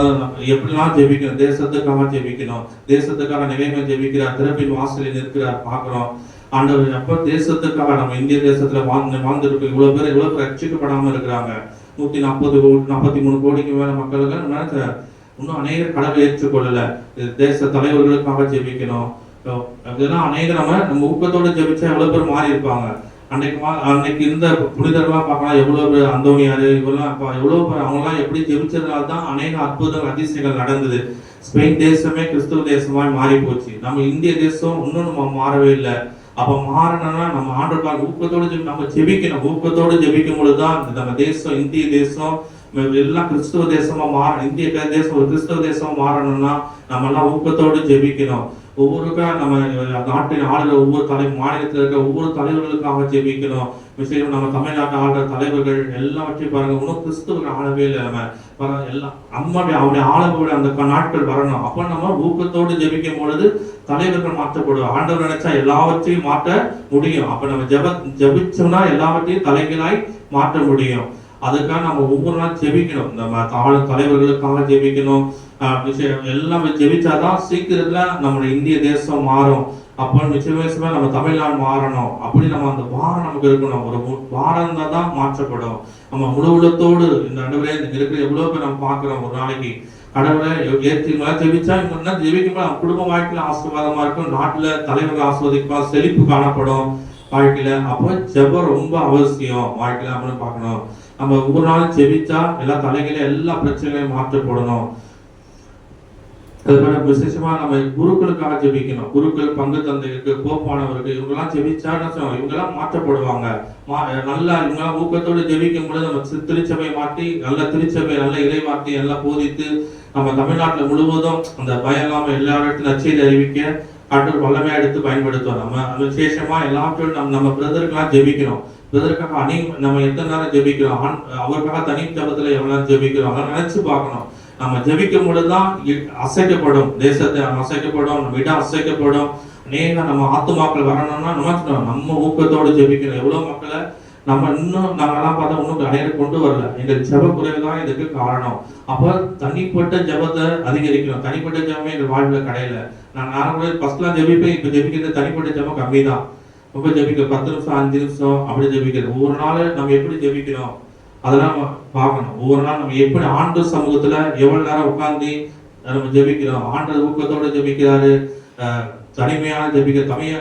எப்படிலாம் ஜெபிக்கணும், தேசத்துக்காக ஜெபிக்கணும், தேசத்துக்காக நிலைமை ஜெபிக்கிறார், திறப்பின் வாசலில் நிற்கிறார் பார்க்கிறோம். ஆண்டவர் அப்ப தேசத்துக்காக நம்ம இந்திய தேசத்துல வாழ்ந்துருக்கு இவ்வளவு பேர் ரட்சிக்கப்படாம இருக்கிறாங்க. 143 கோடிக்கு மேல மக்களுக்கு இன்னும் அநேக கடவுளை ஏற்றுக்கொள்ளல. தேச தலைவர்களுக்காக ஜெபிக்கணும். இதெல்லாம் அநேக நம்ம ஊக்கத்தோடு ஜெபிச்சா எவ்வளவு பேர் மாறி இருப்பாங்க. அன்னைக்கு இருந்த புனிதர்கள்லாம் பார்க்கலாம், எவ்வளவு பேர் அந்தோனியாரு இவெல்லாம் எவ்வளவு பேர் அவங்கெல்லாம் எப்படி ஜெபிச்சதுனால தான் அநேக அற்புதங்கள் அதிசயங்கள் நடந்தது. ஸ்பெயின் தேசமே கிறிஸ்துவ தேசமாய் மாறி போச்சு. நம்ம இந்திய தேசம் இன்னும் நம்ம மாறவே இல்லை. அப்ப மாறணும்னா நம்ம ஆண்டவருக்காக ஊக்கத்தோடு நம்ம ஜெபிக்கணும். ஊக்கத்தோடு ஜெபிக்கும் பொழுதுதான் நம்ம தேசம், இந்திய தேசம் எல்லாம் கிறிஸ்துவ தேசமா இந்திய தேசம் ஒரு கிறிஸ்துவ தேசமா மாறணும்னா நம்ம எல்லாம் ஊக்கத்தோடு ஜெபிக்கணும். ஒவ்வொருக்கா நம்ம நாட்டின் ஆளுநர் ஒவ்வொரு மாநிலத்தில் இருக்க ஒவ்வொரு தலைவர்களுக்காக ஜெபிக்கணும். விஷயம் நம்ம தமிழ்நாட்டு ஆளுற தலைவர்கள் எல்லாவற்றையும் பாருங்க, இன்னும் கிறிஸ்துவர்கள் ஆளவே இல்லை. நம்ம எல்லாம் அவருடைய ஆளவோட அந்த நாட்கள் வரணும். அப்ப நம்ம ஊக்கத்தோடு ஜெபிக்கும் பொழுது தலைவர்கள் மாற்றப்படுவோம். ஆண்டவர் நினைச்சா எல்லாவற்றையும் மாற்ற முடியும். அப்ப நம்ம ஜெபிச்சோம்னா எல்லாவற்றையும் தலைகளாய் மாற்ற முடியும். அதுக்காக நம்ம ஒவ்வொரு நாள் ஜெபிக்கணும். நம்ம தலைவர்களுக்காக ஜெபிக்கணும். விஷயம் எல்லாம் ஜெபிச்சாதான் சீக்கிரத்துல நம்மளுடைய இந்திய தேசம் மாறும். அப்போ நிச்சயமா நம்ம தமிழ்நாடு மாறணும். அப்படி நம்ம அந்த வாரம் நமக்கு இருக்கணும். ஒரு வாரம் இருந்தா தான் மாற்றப்படும். நம்ம முழு உள்ளத்தோடு இந்த ஆண்டவரே இருக்கிற எவ்வளவு பேர் நம்ம பார்க்கிறோம். ஒரு நாளைக்கு கடவுளை ஏற்றி ஜெபிச்சா இவங்க ஜெபிக்கும் போது குடும்ப வாழ்க்கையில ஆசீர்வாதமா இருக்கும், நாட்டுல தலைவர்கள் ஆஸ்வதிப்பா, செழிப்பு காணப்படும் வாழ்க்கையில. அப்போ ஜெபம் ரொம்ப அவசியம் வாழ்க்கையில அப்படின்னு பார்க்கணும். நம்ம ஒவ்வொரு நாளும் ஜெபிச்சா எல்லா தலைகளையும் எல்லா பிரச்சனைகளையும் மாற்றப்படணும். அதுபோல விசேஷமா நம்ம குருக்களுக்காக ஜெபிக்கணும். குருக்கள், பங்கு தந்தைகளுக்கு, போப்பானவருக்கு இவங்கெல்லாம் ஜெபிச்சா இவங்கெல்லாம் மாற்றப்படுவாங்க. நல்லா இவங்கெல்லாம் ஊக்கத்தோடு ஜெபிக்கும் பொழுது நம்ம திருச்சபை மாற்றி நல்ல திருச்சபை நல்ல இறை வார்த்தை எல்லாம் போதித்து நம்ம தமிழ்நாட்டுல முழுவதும் அந்த பயம் இல்லாம எல்லா இடத்துல நற்செய்தி அறிவிக்க ஆண்டவர் வல்லமையா எடுத்து பயன்படுத்துவோம். நம்ம விசேஷமா எல்லாவற்றும் நம்ம பிரதருக்கெல்லாம் ஜெபிக்கணும். பிரதருக்காக நம்ம எத்தனை நேரம் ஜெபிக்கிறோம், அவருக்காக தனி ஜபத்துல எவ்வளவு ஜெபிக்கிறோம் அதெல்லாம் நினைச்சு பார்க்கணும். நம்ம ஜெபிக்கும் பொழுதுதான் அசைக்கப்படும், தேசத்தை அசைக்கப்படும், நம்ம இடம் அசைக்கப்படும். நம்ம ஆத்துமாக்கள் வரணும்னா நம்ம ஊக்கத்தோடு ஜெபிக்கணும். எவ்வளவு மக்களை நம்ம நாங்கெல்லாம் பார்த்தா இன்னும் அடையாள கொண்டு வரல. எங்கள் ஜெப குறைவுதான் இதுக்கு காரணம். அப்ப தனிப்பட்ட ஜெபத்தை அதிகரிக்கணும். தனிப்பட்ட ஜெபமே எங்கள் வாழ்வுல கிடையல. நான் ஃபர்ஸ்ட்லாம் ஜெபிப்பேன், இப்ப ஜெபிக்கிறது தனிப்பட்ட ஜெபம் கம்மி தான். ரொம்ப ஜெபிக்க 10 நிமிஷம் 5 நிமிஷம் அப்படி ஜெபிக்கிறது. ஒவ்வொரு நாள் நம்ம எப்படி ஜெபிக்கிறோம் அதெல்லாம் பார்க்கணும். ஒவ்வொரு நாள் நம்ம எப்படி ஆண்டவர் சமூகத்துல எவ்வளவு நேரம் உட்கார்ந்து நம்ம ஜெபிக்கிறோம். ஆண்டவர் ஊக்கத்தோட ஜெபிக்கிறாரு, தனிமையான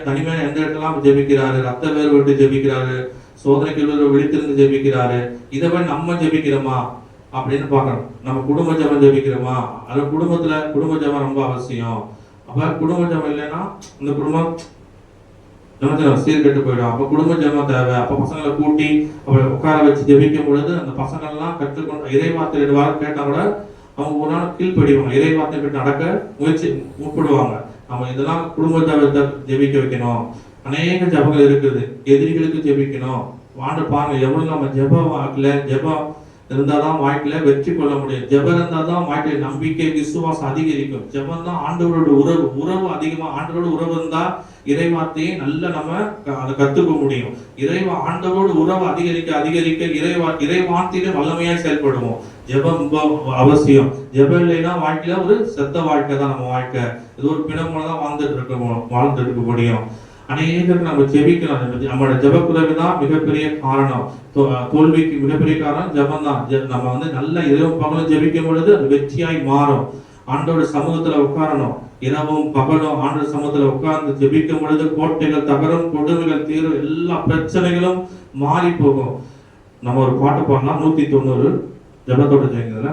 தனிமையான எந்த இடத்துலாம் ஜெபிக்கிறாரு, ரத்த வேறு விட்டு ஜெபிக்கிறாரு, சோதனைக்கு விழித்திருந்து ஜெபிக்கிறாரு. இதை போய் நம்ம ஜெபிக்கிறோமா அப்படின்னு பார்க்கணும். நம்ம குடும்ப ஜெபம் ஜெபிக்கிறோமா? அது குடும்ப ஜெபம் ரொம்ப அவசியம். அப்ப குடும்ப ஜெபம் இல்லைன்னா இந்த குடும்பம் நம்ம சீர்கெட்டு போயிடும். அப்ப குடும்ப ஜெபம் தேவை. அப்ப பசங்களை கூட்டி உட்கார வச்சு ஜெபிக்கும் பொழுது அந்த பசங்கள் எல்லாம் கற்றுக்கொண்டு இறை வார்த்தை 2 வாரம் கேட்டா கூட அவங்க ஒரு நாள் கீழ்ப்படிவாங்க, இறை வார்த்தை விட்டு நடக்க முற்படுவாங்க. நம்ம இதெல்லாம் குடும்ப ஜெபத்தை ஜெபிக்க வைக்கணும். அநேக ஜெபங்கள் இருக்குது. எதிரிகளுக்கு ஜெபிக்கணும். பாருங்க எவ்வளவு நம்ம ஜெபம் இருந்தாதான் வாழ்க்கையில வெற்றி கொள்ள முடியும். ஜெபம் இருந்தாதான் வாழ்க்கையில நம்பிக்கை, விசுவாசம் அதிகரிக்கும். ஜெபம் தான் ஆண்டவரோட உறவு அதிகமா. ஆண்டவரோட உறவு இருந்தா இறைவார்த்தையை நல்ல நம்ம அதை கத்துக்க முடியும். ஆண்டவரோட உறவு அதிகரிக்க இறைவார்த்தையில வல்லமையா செயல்படுவோம். ஜெபம் அவசியம். ஜெபம் இல்லைன்னா வாழ்க்கையில ஒரு செத்த வாழ்க்கை தான் நம்ம வாழ்க்கை. இது ஒரு பிணமோலதான் வாழ்ந்துட்டு இருக்க முடியும். அநேகருக்கு நம்ம ஜெபிக்கணும். நம்மளோட ஜெபக்குறைவு தான் மிகப்பெரிய காரணம். தோல்விக்கு மிகப்பெரிய காரணம் ஜெபம் தான். நம்ம நல்ல இரவும் பகலும் ஜெபிக்கும் பொழுது அது வெற்றியாய் மாறும். ஆண்டோட சமூகத்துல உட்காரணும். இரவும் பகலும் ஆண்டோட சமூகத்துல உட்கார்ந்து ஜெபிக்கும் பொழுது கோட்டைகள் தகரும், கொடுமைகள் தீரும், எல்லா பிரச்சனைகளும் மாறி போகும். நம்ம ஒரு பாட்டு பாடலாம், 190 ஜெபத்தோட ஜெயங்கதுல.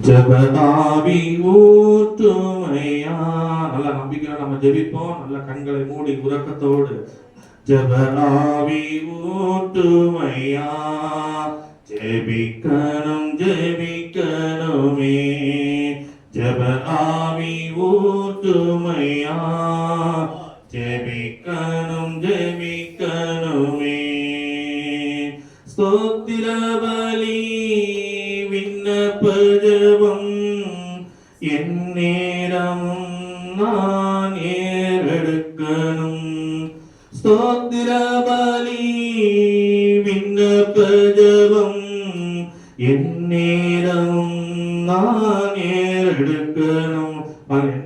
ஜெபதாவி ஊற்றுமையா. நல்ல நம்பிக்கையா நம்ம ஜெபிப்போம். நல்ல கண்களை மூடி உறக்கத்தோடு. ஜெபதாவி ஊற்றுமையா, ஜெபிக்கணும் ஜெபிக்கணுமே ஜெப ஆவி ஊற்றுமையா ஜெபிக்கணும் ஜெபிக்கணுமே ஸ்தோத்திர பலி விண்ணப்ப ஜெபம் என் நேரமும் நான் ஏறெடுக்கணும் ஸ்தோத்திர பலி விண்ணப்ப ஜெபம் என் நேரமும் நான் ஏறெடுக்கணும்.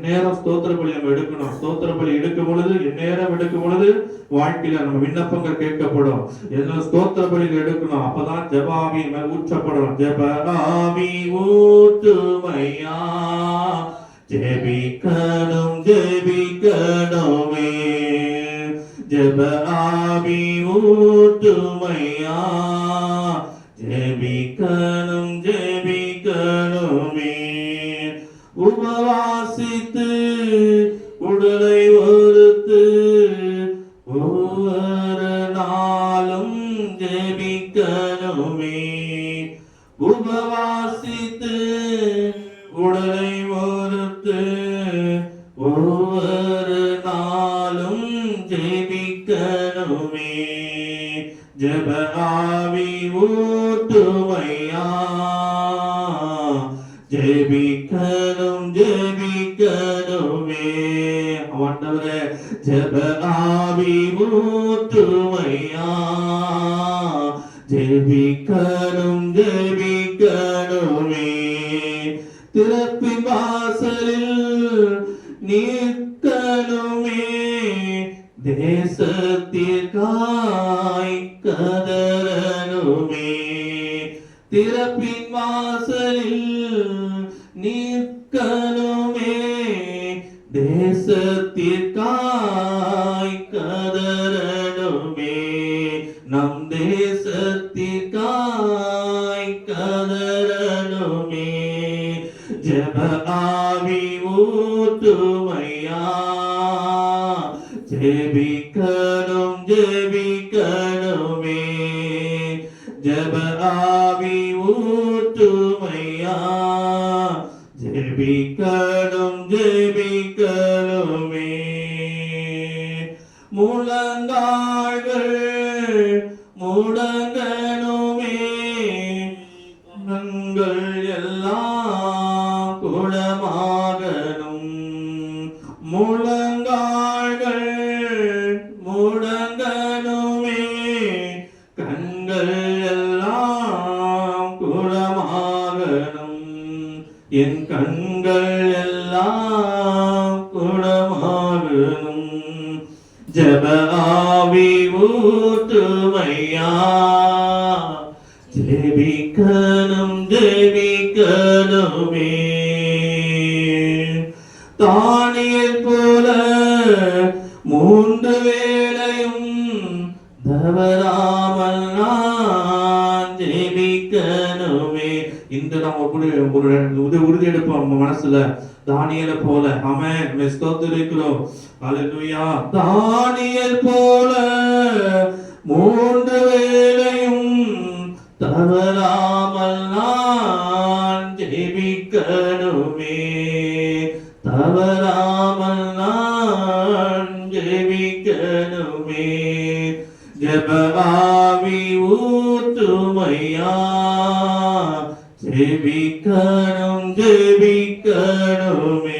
நேரம் ஸ்தோத்திர பலி நம்ம எடுக்கணும். ஸ்தோத்திர பலி எடுக்கும் பொழுது நேரம் எடுக்கும் பொழுது வாழ்க்கையில நம்ம விண்ணப்பங்கள் கேட்கப்படும். எல்லாம் ஸ்தோத்திர பலி எடுக்கணும். அப்பதான் ஜெபாவி மேல் ஊற்றப்படும். ஜெபாவி ஊற்றுமையா ஜெபிக்கணும் ஜெபிக்கணுமே ஜெபாவி ஊற்றுமையா ஜெபிக்கணும் ஜெபிக்கணுமே உபவாசித்து உடலை ஒருத்து ஒவ்வொரு நாளும் ஜெபிக்கணுமே உபவாசித்து உடலை ஒருத்து ஒவ்வொரு நாளும் ஜெபிக்கணுமே ஜெப ஆவி ஊற்றுமையா ஜெபிக்கணும் ஜெபிக்கணுமே ஆண்டவரே ஜெப ஆவி ஊற்றுமையா ஜெபிக்கணும் ஜெபிக்கணுமே திறப்பின் வாசலில் நிற்கணுமே தேசத்திற்காய் கதறணுமே திறப்பின் வாசலில் நிற்கணுமே தேசத்திற்காய் கதறணுமே நம் தேசத்திற்காய் கதறணுமே ஜெப ஆவி ஊற்றுமையா ஜெபிக்கணும் ஜெபிக்கணுமே ஜெப ஆவி ஊற்றுமையா ஜெபிக்கணும் ஜெபிக்கணுமே முழங்கால்கள் முடங்கணுமே கண்கள் எல்லாம் குணமாகணும் முழங்கால்கள் முடங்கணுமே கண்கள் எல்லாம் குணமாகணும் என் கண்கள் எல்லாம் குணமாகணும் ஜெப ஆவி ஊற்றுமையா ஜெபிக்கணும் ஜெபிக்கணுமே தானியேல் போல 3 வேளையும் தவறாமல் நான் ஜெபிக்கணுமே இன்று நம்ம ஒரு உறுதி எடுப்போம் நம்ம மனசுல தானியேலை போல ஆமென் ஸ்தோத்திரிக்கிறோம் ஹalleluya தானியேல் போல 3 வேளையும் தவறாமல் நான் ஜெபிக்கணுமே தவறாமல் நான் ஜெபிக்கணுமே ஜெப ஆவி ஊற்றுமையா ஜெபிக்கணும் ஜெபிக்கணுமே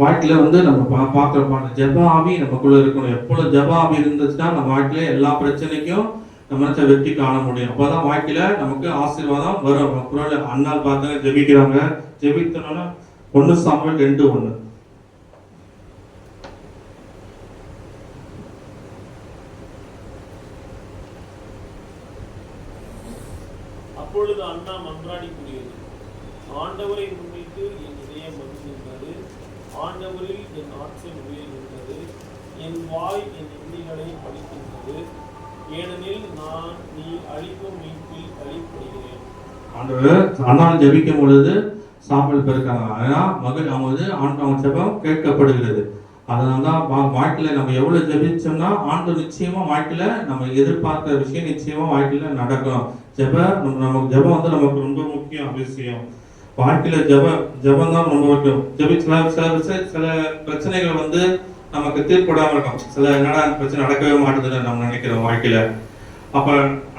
வாழ்க்கையில நம்ம பார்க்கிறோம் ஜெப ஆவி நமக்குள்ள இருக்கணும். எப்பொழுது ஜெப ஆவி இருந்துச்சுன்னா நம்ம வாழ்க்கையில எல்லா பிரச்சனைக்கும் நம்ம வெற்றி காண முடியும். அப்பதான் வாழ்க்கையில நமக்கு ஆசீர்வாதம் வரும். குரல் அண்ணால் பார்த்தாங்க ஜெபிக்கிறாங்க. ஜெபித்தோம்னா 1 சாமுவேல் 2:1 அப்பொழுது அண்ணா மன்றாடி கூறியது, ஆண்டவரை முன்னிட்டு என் இதயம் மகிழ்கின்றது, ஆண்டவரில் என் ஆற்றல் உயர்கின்றது, என் வாய் என் எண்ணிகளை பழிக்கின்றது, ஏனெனில் நான் நீ அழிக்கும் மீட்பில் களிப்படுகிறேன். ஆண்டவர் அண்ணால் ஜெபிக்கும் பொழுது சாமுவேல் பெருக்காங்க. ஆனா அவங்க ஜெபம் கேட்கப்படுகிறது. அதனால தான் வாழ்க்கையில நம்ம எவ்வளவு ஜெபிச்சோம்னா ஆண்டவர் நிச்சயமா வாழ்க்கையில நம்ம எதிர்பார்க்கிற விஷயம் நிச்சயமா வாழ்க்கையில நடக்கும். நமக்கு ஜெபம் வந்து நமக்கு ரொம்ப முக்கியம் அவசியம். வாழ்க்கையில ஜெபம் தான் ரொம்ப முக்கியம். சில பிரச்சனைகள் வந்து நமக்கு தீர்ப்படாம இருக்கும். என்னடா பிரச்சனை நடக்கவே மாட்டேதுன்னு நம்ம நினைக்கிறோம் வாழ்க்கையில. அப்ப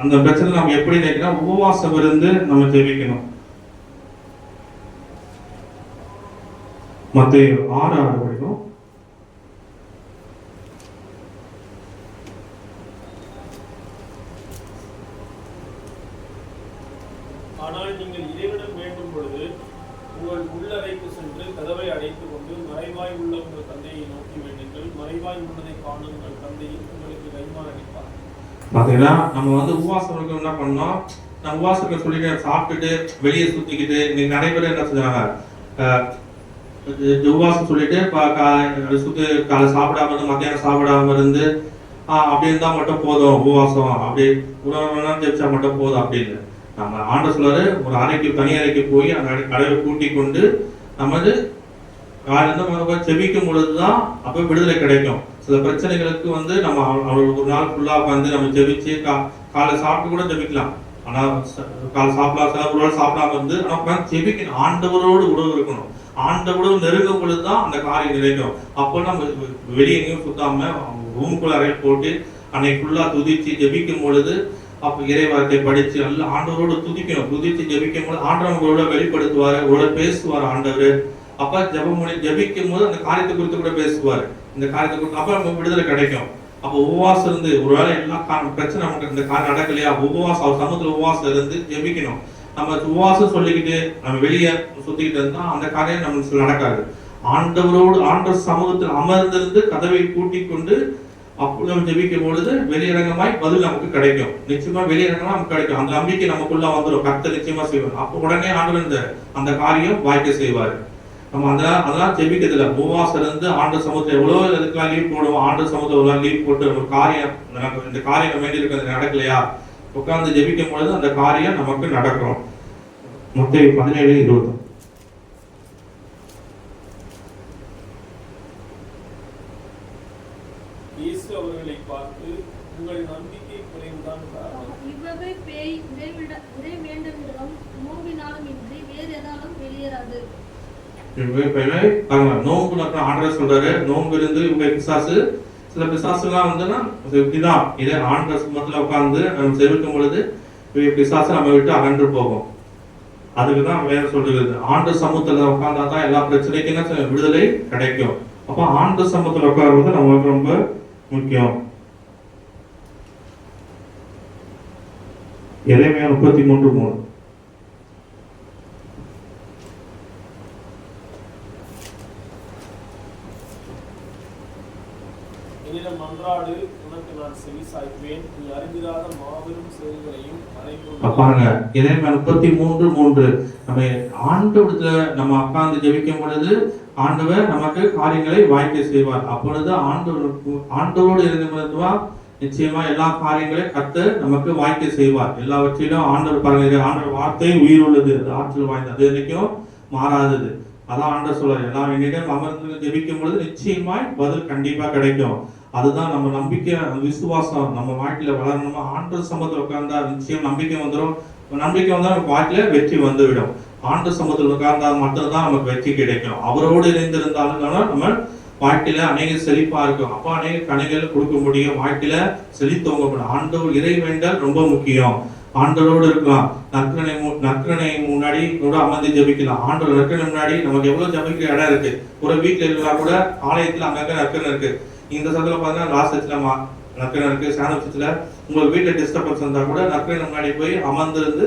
அந்த பிரச்சனை நம்ம எப்படி நினைக்கிறோம், உபவாசம் இருந்து நம்ம ஜெபிக்கணும். மத்தேயு 6:6 படிக்கும். ஆனால் நீங்கள் இறைவனிடம் வேண்டும் பொழுது உங்கள் உள்ளறைக்கு சென்று கதவை அடைத்துக் கொண்டு மறைவாய் உள்ள உங்கள் தந்தையை நோக்கி வேண்டுங்கள். மறைவாய் உள்ளதை காணும் உங்கள் தந்தையும் உங்களுக்கு கைமாறு அளிப்பார். பாத்தீங்கன்னா நம்ம வந்து உபவாசம் என்ன பண்ணோம், நம்ம உபவாசம் சொல்லிட்டு சாப்பிட்டுட்டு வெளியே சுத்திக்கிட்டு இன்னைக்கு நிறைய பேர் என்ன செஞ்சாங்க, உபவாசம் சொல்லிட்டு காலை சாப்பிடாம இருந்து மத்தியானம் சாப்பிடாம இருந்து அப்படி இருந்தா மட்டும் போதும், உபவாசம் அப்படி உணவு ஜெபிச்சா மட்டும் போதும் அப்படின்னு. நம்ம ஆண்டவர் சொல்றாரு, ஒரு அறைக்கு தனி அறைக்கு போய் அந்த கதவை கூட்டி கொண்டு நமது காலையில செபிக்கும் பொழுதுதான் அப்ப விடுதலை கிடைக்கும். சில பிரச்சனைகளுக்கு வந்து நம்ம ஒரு நாள் ஃபுல்லா உட்காந்து நம்ம ஜெபிச்சு காலை சாப்பிட்டு கூட ஜெபிக்கலாம். ஆனா காலை சாப்பிடலாம், சில ஒரு சாப்பிடாம இருந்து ஆனா உட்காந்து ஜெபிக்கணும். ஆண்டவரோடு உறவு இருக்கணும். ஆண்டவரோடு நெருங்கும் பொழுதுதான் அந்த காரியம் கிடைக்கும். அப்போ நம்ம வெளியே எங்கேயும் சுத்தாம ரூமுக்குள்ள அறையில் போட்டு அன்னைக்கு ஃபுல்லா துதிச்சு ஜெபிக்கும் பொழுது அப்ப இறைவார்த்தை படிச்சு நல்ல ஆண்டவரோடு துதிக்கணும். துதிச்சு ஜெபிக்கும் போது ஆண்டவர் உங்களோட வெளிப்படுத்துவாரு, உங்களோட பேசுவார் ஆண்டவர். அப்ப ஜெபிக்கும் போது அந்த காரியத்தை குறித்து கூட பேசுவார். இந்த காரியத்தை குறித்து அப்ப நமக்கு விடுதலை கிடைக்கும். அப்ப உபவாசம் இருந்து ஒருவேளை எல்லாம் பிரச்சனை நமக்கு இந்த காரியம் நடக்கலையா, உபவாசம் அவர் சமூகத்துல உபவாசம் இருந்து ஜெபிக்கணும். நம்ம உபவாசம் சொல்லிக்கிட்டு நம்ம வெளியே சுத்திக்கிட்டு இருந்தா அந்த காரியம் நமக்கு நடக்காது. ஆண்டவர் சமூகத்தில் அமர்ந்திருந்து கதவை பூட்டி கொண்டு அப்போ நம்ம ஜெபிக்கும் பொழுது வெளியரங்கமாய் பதில் நமக்கு கிடைக்கும். நிச்சயமா வெளியரங்கமா நமக்கு கிடைக்கும். அந்த நம்பிக்கை நமக்குள்ள வந்துடும். கர்த்தர் நிச்சயமா செய்வார். அப்போ உடனே ஆண்டவர் அந்த காரியம் வாய்க்க செய்வார். நம்ம அதெல்லாம் ஜெபிக்கிறதுல உபவாசம் இருந்து ஆண்டவர் சமூகத்தை எவ்வளவு இதுக்கெல்லாம் லீவ் போடுவோம். ஆண்டவர் சமூகத்தை எவ்வளவு லீவ் போட்டு ஒரு காரியம் இந்த காரியம் வேண்டி இருக்கிறது நடக்கலையா, உட்கார்ந்து ஜெபிக்கும் பொழுது அந்த காரியம் நமக்கு நடக்கும். மத்தேயு 17:20. இயேசு அவர்களை பார்த்து, உங்கள் நம்பிக்கை குறைவுதான் காரணம். இவ்வகை பேய் இறை வேண்டுமென்றும் நோம்பினாலும் இன்றி வேறு எதாலும் வெளியேறாது. நோம்புல ஆண்டவர் சொல்றாரு, நோம்பு இருந்து இவங்க பிசாசு, சில பிசாசுலாம் வந்துன்னா இப்படிதான் இதே ஆண்டவர் சமூகத்துல உட்கார்ந்து நம்ம செவிக்கும் பொழுது பிசாசு நம்ம விட்டு அகன்று போகும். அதுக்குதான் வேற சொல்றது, ஆண்டவர் சமூகத்துல உட்கார்ந்தாதான் எல்லா பிரச்சனைக்கும் விடுதலை கிடைக்கும். அப்ப ஆண்டவர் சமூகத்துல உட்காருவது நமக்கு ரொம்ப முக்கியம். எரேமியா 33:3. என்னிடம் மன்றாடு, உனக்கு நான் செவி சாய்ப்பேன். நீ அறிந்திராத மாபெரும் செயல்களையும் மறைப்போம். பாருங்க, எரேமியா 33:3. நம்ம ஆண்டவரத்துல நம்ம உட்கார்ந்து ஜெபிக்கும் பொழுது ஆண்டவர் நமக்கு காரியங்களை வாய்க்க செய்வார். அப்பொழுது ஆண்டவரோடு இருந்தவா நிச்சயமா எல்லா காரியங்களையும் கர்த்தர் நமக்கு வாய்க்க செய்வார். எல்லாவற்றிலும் ஆண்டவர் பாருங்க, ஆண்டவர் வார்த்தை உயிர் உள்ளது, அது ஆற்றல் வாய்ந்தது, அது என்னைக்கும் மாறாதது. அதான் ஆண்டவர் சொல்றாரு, எல்லாம் என்னிடம் அமர்ந்து ஜெபிக்கும் பொழுது நிச்சயமாய் பதில் கண்டிப்பா கிடைக்கும். அதுதான் நம்ம நம்பிக்கை, விசுவாசம் நம்ம வாழ்க்கையில வளரணுமா. ஆண்டவர் சமூகத்தில் உட்கார்ந்தா நிச்சயம் நம்பிக்கை வந்துடும். நம்பிக்கை வந்தா நம்ம வாழ்க்கையில வெற்றி வந்துவிடும். ஆண்டவர் சமூகத்தில் உட்கார்ந்தால் மட்டும்தான் நமக்கு வெற்றி கிடைக்கும். அவரோடு இணைந்திருந்தாலும் நம்ம வாழ்க்கையில அநேக செழிப்பா இருக்கும். அப்ப அநேக கனிகள் கொடுக்க முடியும். வாழ்க்கையில செழித்தவங்க முடியும். ஆண்டவர் இறை வேண்டல் ரொம்ப முக்கியம். ஆண்டவரோடு இருக்கலாம். நற்கரணை முன்னாடி கூட அமர்ந்து ஜெபிக்கலாம். ஆண்டவர் நற்கரணை முன்னாடி நமக்கு எவ்வளவு ஜெபிக்கிற இடம் இருக்கு. ஒரு வீட்டுல இருந்தா கூட ஆலயத்துல அங்கங்க நற்கரணை இருக்கு. இந்த சதத்துல பார்த்தீங்கன்னா லாஸ்ட் சர்ச்ல நற்கரணை இருக்கு. சாணம் சர்ச்ல உங்களுக்கு வீட்டுல டிஸ்டர்பன்ஸ் இருந்தா கூட நற்கரணை முன்னாடி போய் அமர்ந்திருந்து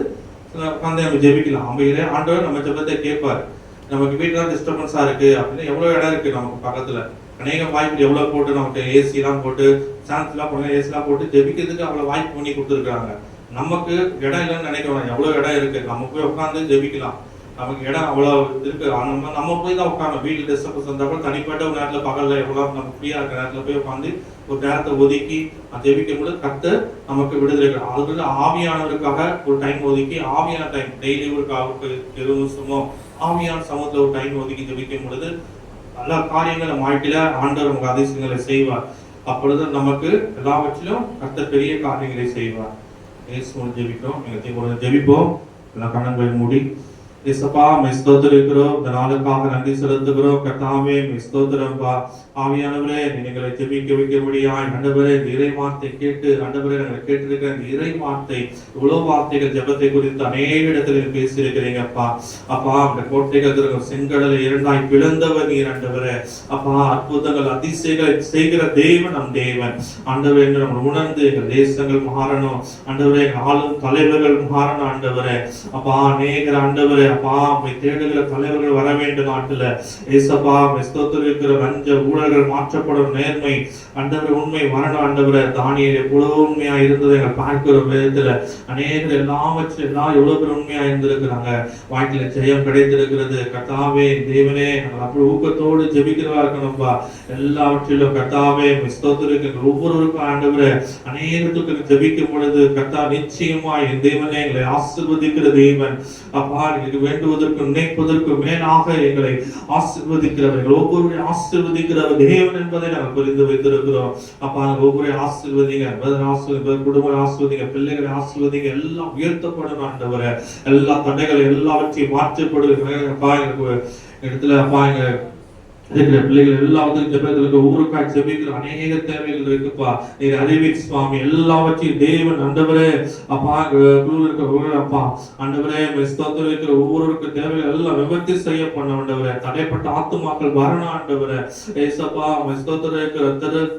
உட்காந்து நம்ம ஜெபிக்கலாம். நம்ம ஆண்டவர் நம்ம ஜெபத்தை கேட்பாரு. நமக்கு வீட்டுல டிஸ்டர்பன்ஸா இருக்கு அப்படின்னு எவ்வளவு இடம் இருக்கு நமக்கு பக்கத்துல. அநேக வாய்ப்பு எவ்வளவு போட்டு நமக்கு ஏசி எல்லாம் போட்டு சான்ஸ் எல்லாம் போட்டு ஏசி எல்லாம் போட்டு ஜெபிக்கிறதுக்கு அவ்வளவு வாய்ப்பு பண்ணி கொடுத்துருக்காங்க. நமக்கு இடம் இல்லைன்னு நினைக்கிறோம். எவ்வளவு இடம் இருக்கு, நம்ம போய் உட்காந்து ஜெபிக்கலாம். நமக்கு இடம் அவ்வளவு இருக்கு. நம்ம போய் தான் உட்காரணும். வீட்டுல டிஸ்டர்பன்ஸ் இருந்தா கூட தனிப்பட்ட ஒரு நேரத்துல பகல்ல எவ்வளவு நம்ம ஃப்ரீயா இருக்கிற நேரத்துல போய் உட்காந்து ஒரு நேரத்தை ஒதுக்கி ஜெபிக்கும் போது கர்த்தர் நமக்கு விடுதலை. அதுக்கு ஆவியானவருக்காக ஒரு டைம் ஒதுக்கி, ஆவியான டைம் டெய்லி ஒரு 20 நிமிஷமோ ஆவியான சமூகத்துல ஒரு டைம் ஒதுக்கி ஜெபிக்கும் பொழுது பல காரியங்கள் நம்ம வாழ்க்கையில ஆண்டவர் நமக்கு அதிசயங்களை செய்வார். அப்பொழுது நமக்கு எல்லாவற்றிலும் கர்த்தர் பெரிய காரியங்களை செய்வார். இயேசு ஜெபிக்கிறோம். நீங்க ஜெபிப்போம். எல்லாம் கண்ணங்களை மூடி. இயேசப்பா ஸ்தோத்திரிக்கிறோம். இந்த நாளுக்காக நன்றி செலுத்துகிறோம். கர்த்தாவே ஸ்தோத்திரம்பா. ஆவியானவரே எங்களை ஜெபிக்க வைக்கும்படியாய் ஆண்டவரே இந்த இறை வார்த்தை கேட்டு ஆண்டவரே நாங்கள் கேட்டிருக்கிற இந்த இறை வார்த்தை இவ்வளவு வார்த்தைகள் ஜெபத்தை குறித்து அநேக இடத்துல பேசியிருக்கிறீங்கப்பா. அப்பா அந்த கோட்டைகள் செங்கடலை இரண்டாய் பிளந்தவர் நீர் ஆண்டவரே. அப்பா அற்புதங்கள் அதிசயங்களை செய்கிற தேவன் நம் தேவன் ஆண்டவரே என்று நம்ம உணர்ந்து எங்கள் தேசங்கள் மாறணும் ஆண்டவரே. எங்கள் ஆளும் தலைவர்கள் மாறணும் ஆண்டவரே. அப்பா அநேகர் ஆண்டவரே அப்பா உம்மை தேடுகிற தலைவர்கள் வர வேண்டும் நாட்டுல. ஏசப்பா ஸ்தோத்திரிக்கிற லஞ்ச ஊழல்கள் மாற்றப்படும், நேர்மை ஆண்டவர் உண்மை வரணும் ஆண்டவரே. தானியேல் எவ்வளவு உண்மையா இருந்ததை எங்கள் பார்க்கிற விதத்துல அநேகர் எல்லாவற்றும் எல்லாம் எவ்வளவு பேர் உண்மையா இருந்திருக்கிறாங்க. வாழ்க்கையில ஜெயம் கிடைத்திருக்கிறது. கர்த்தாவே தேவனே நாங்கள் அப்படி ஊக்கத்தோடு ஜெபிக்கிறவா இருக்கணும்பா. எல்லாவற்றிலும் கர்த்தாவே ஸ்தோத்திரிக்கிற ஒவ்வொருவருக்கும் ஆண்டவரே அநேகத்துக்கு ஜெபிக்கும் பொழுது கர்த்தா நிச்சயமா என் தேவனே எங்களை ஆசீர்வதிக்கிற தேவன். அப்பா எங்களுக்கு வேண்டுவதற்கு நினைப்பதற்கு மேலாக எங்களை ஆசீர்வதிக்கிறவர்கள் ஒவ்வொருவரையும் ஆசீர்வதிக்கிறவர் தேவன் என்பதை நாங்கள் புரிந்து வைத்திருக்கிறோம். அப்பா ஒவ்வொரு ஆசீர்வதிங்க, குடும்ப ஆசீர்வதிங்க, பிள்ளைகளை ஆசீர்வதிங்க, எல்லாம் உயர்த்தப்படும் ஆண்டவரே. எல்லா தடைகளை எல்லாவற்றையும் மாற்றப்படுகிற இடத்துல அப்பா எங்க இருக்கிற பிள்ளைகள் எல்லாவற்றையும் ஜெபத்திற்கு ஊருக்காய் ஜெபிக்கிற அநேக தேவைகள் இருக்குப்பா. நீர் அறிவிக் சுவாமி எல்லாவற்றையும் தேவன் ஆண்டவரே அப்பா இருக்க அப்பா ஆண்டவரே ஸ்தோத்திரம் இருக்கிற ஒவ்வொருவருக்கு தேவைகள் எல்லாம் விபத்து செய்ய பண்ண ஆண்டவரே. தடைப்பட்ட ஆத்துமாக்கள் வரணும் ஆண்டவரே. ஏசப்பா ஸ்தோத்திரம் இருக்கிற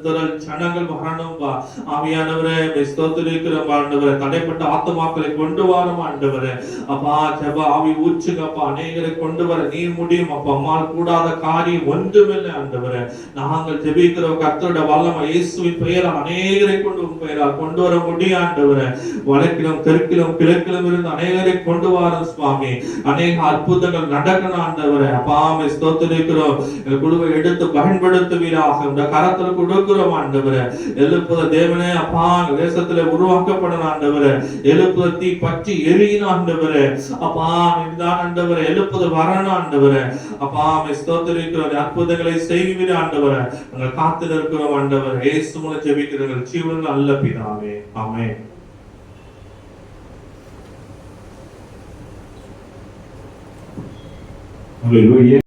திரள் ஜனங்கள் வரணும்பா. ஆவியானவரே ஸ்தோத்திரம் இருக்கிற ஆண்டவரே தடைப்பட்ட ஆத்துமாக்களை கொண்டு வரும் ஆண்டவரே. அப்பா ஜெப ஆவி ஊற்றுங்கப்பா. அநேகரை கொண்டு வர நீர் முடியும் அப்பா. அம்மாள் கூடாத காரியம் ஒன்றுமில்லை ஆண்டவரே. நாங்கள் ஜெபிக்கிற கர்த்தருடைய வல்லமை இயேசுவின் பெயரால் அநேகரை கொண்டு வர முடியும் ஆண்டவரே. வடக்கிலும் தெற்கிலும் கிழக்கிலும் இருந்து அநேகரை கொண்டு வரும் சுவாமி. அநேக அற்புதங்கள் நடக்கணும் ஆண்டவரே. அப்பா ஸ்தோத்திரிக்கிறோம். எங்கள் குழுவை எடுத்து பயன்படுத்துவீராக இந்த கரத்தில் கொடுக்கிறோம் ஆண்டவரே. எழுப்புத தேவனே அப்பா தேசத்துல உருவாக்கப்படணும் ஆண்டவரே. எழுப்புத தீ பற்றி எரியின ஆண்டவரே. அப்பா நீதான் ஆண்டவரே. எழுப்புத வரணும் ஆண்டவரே. அப்பா ஸ்தோத்திரிக்கிறோம். அற்புதங்களை செய்வீர் ஆண்டவரே. நாங்கள் காத்து நிற்கிறோம் ஆண்டவரே. இயேசு மூலம் ஜெபிக்கிறோம் ஜீவனில் நல்ல பிதாவே. ஆமென். Hallelujah.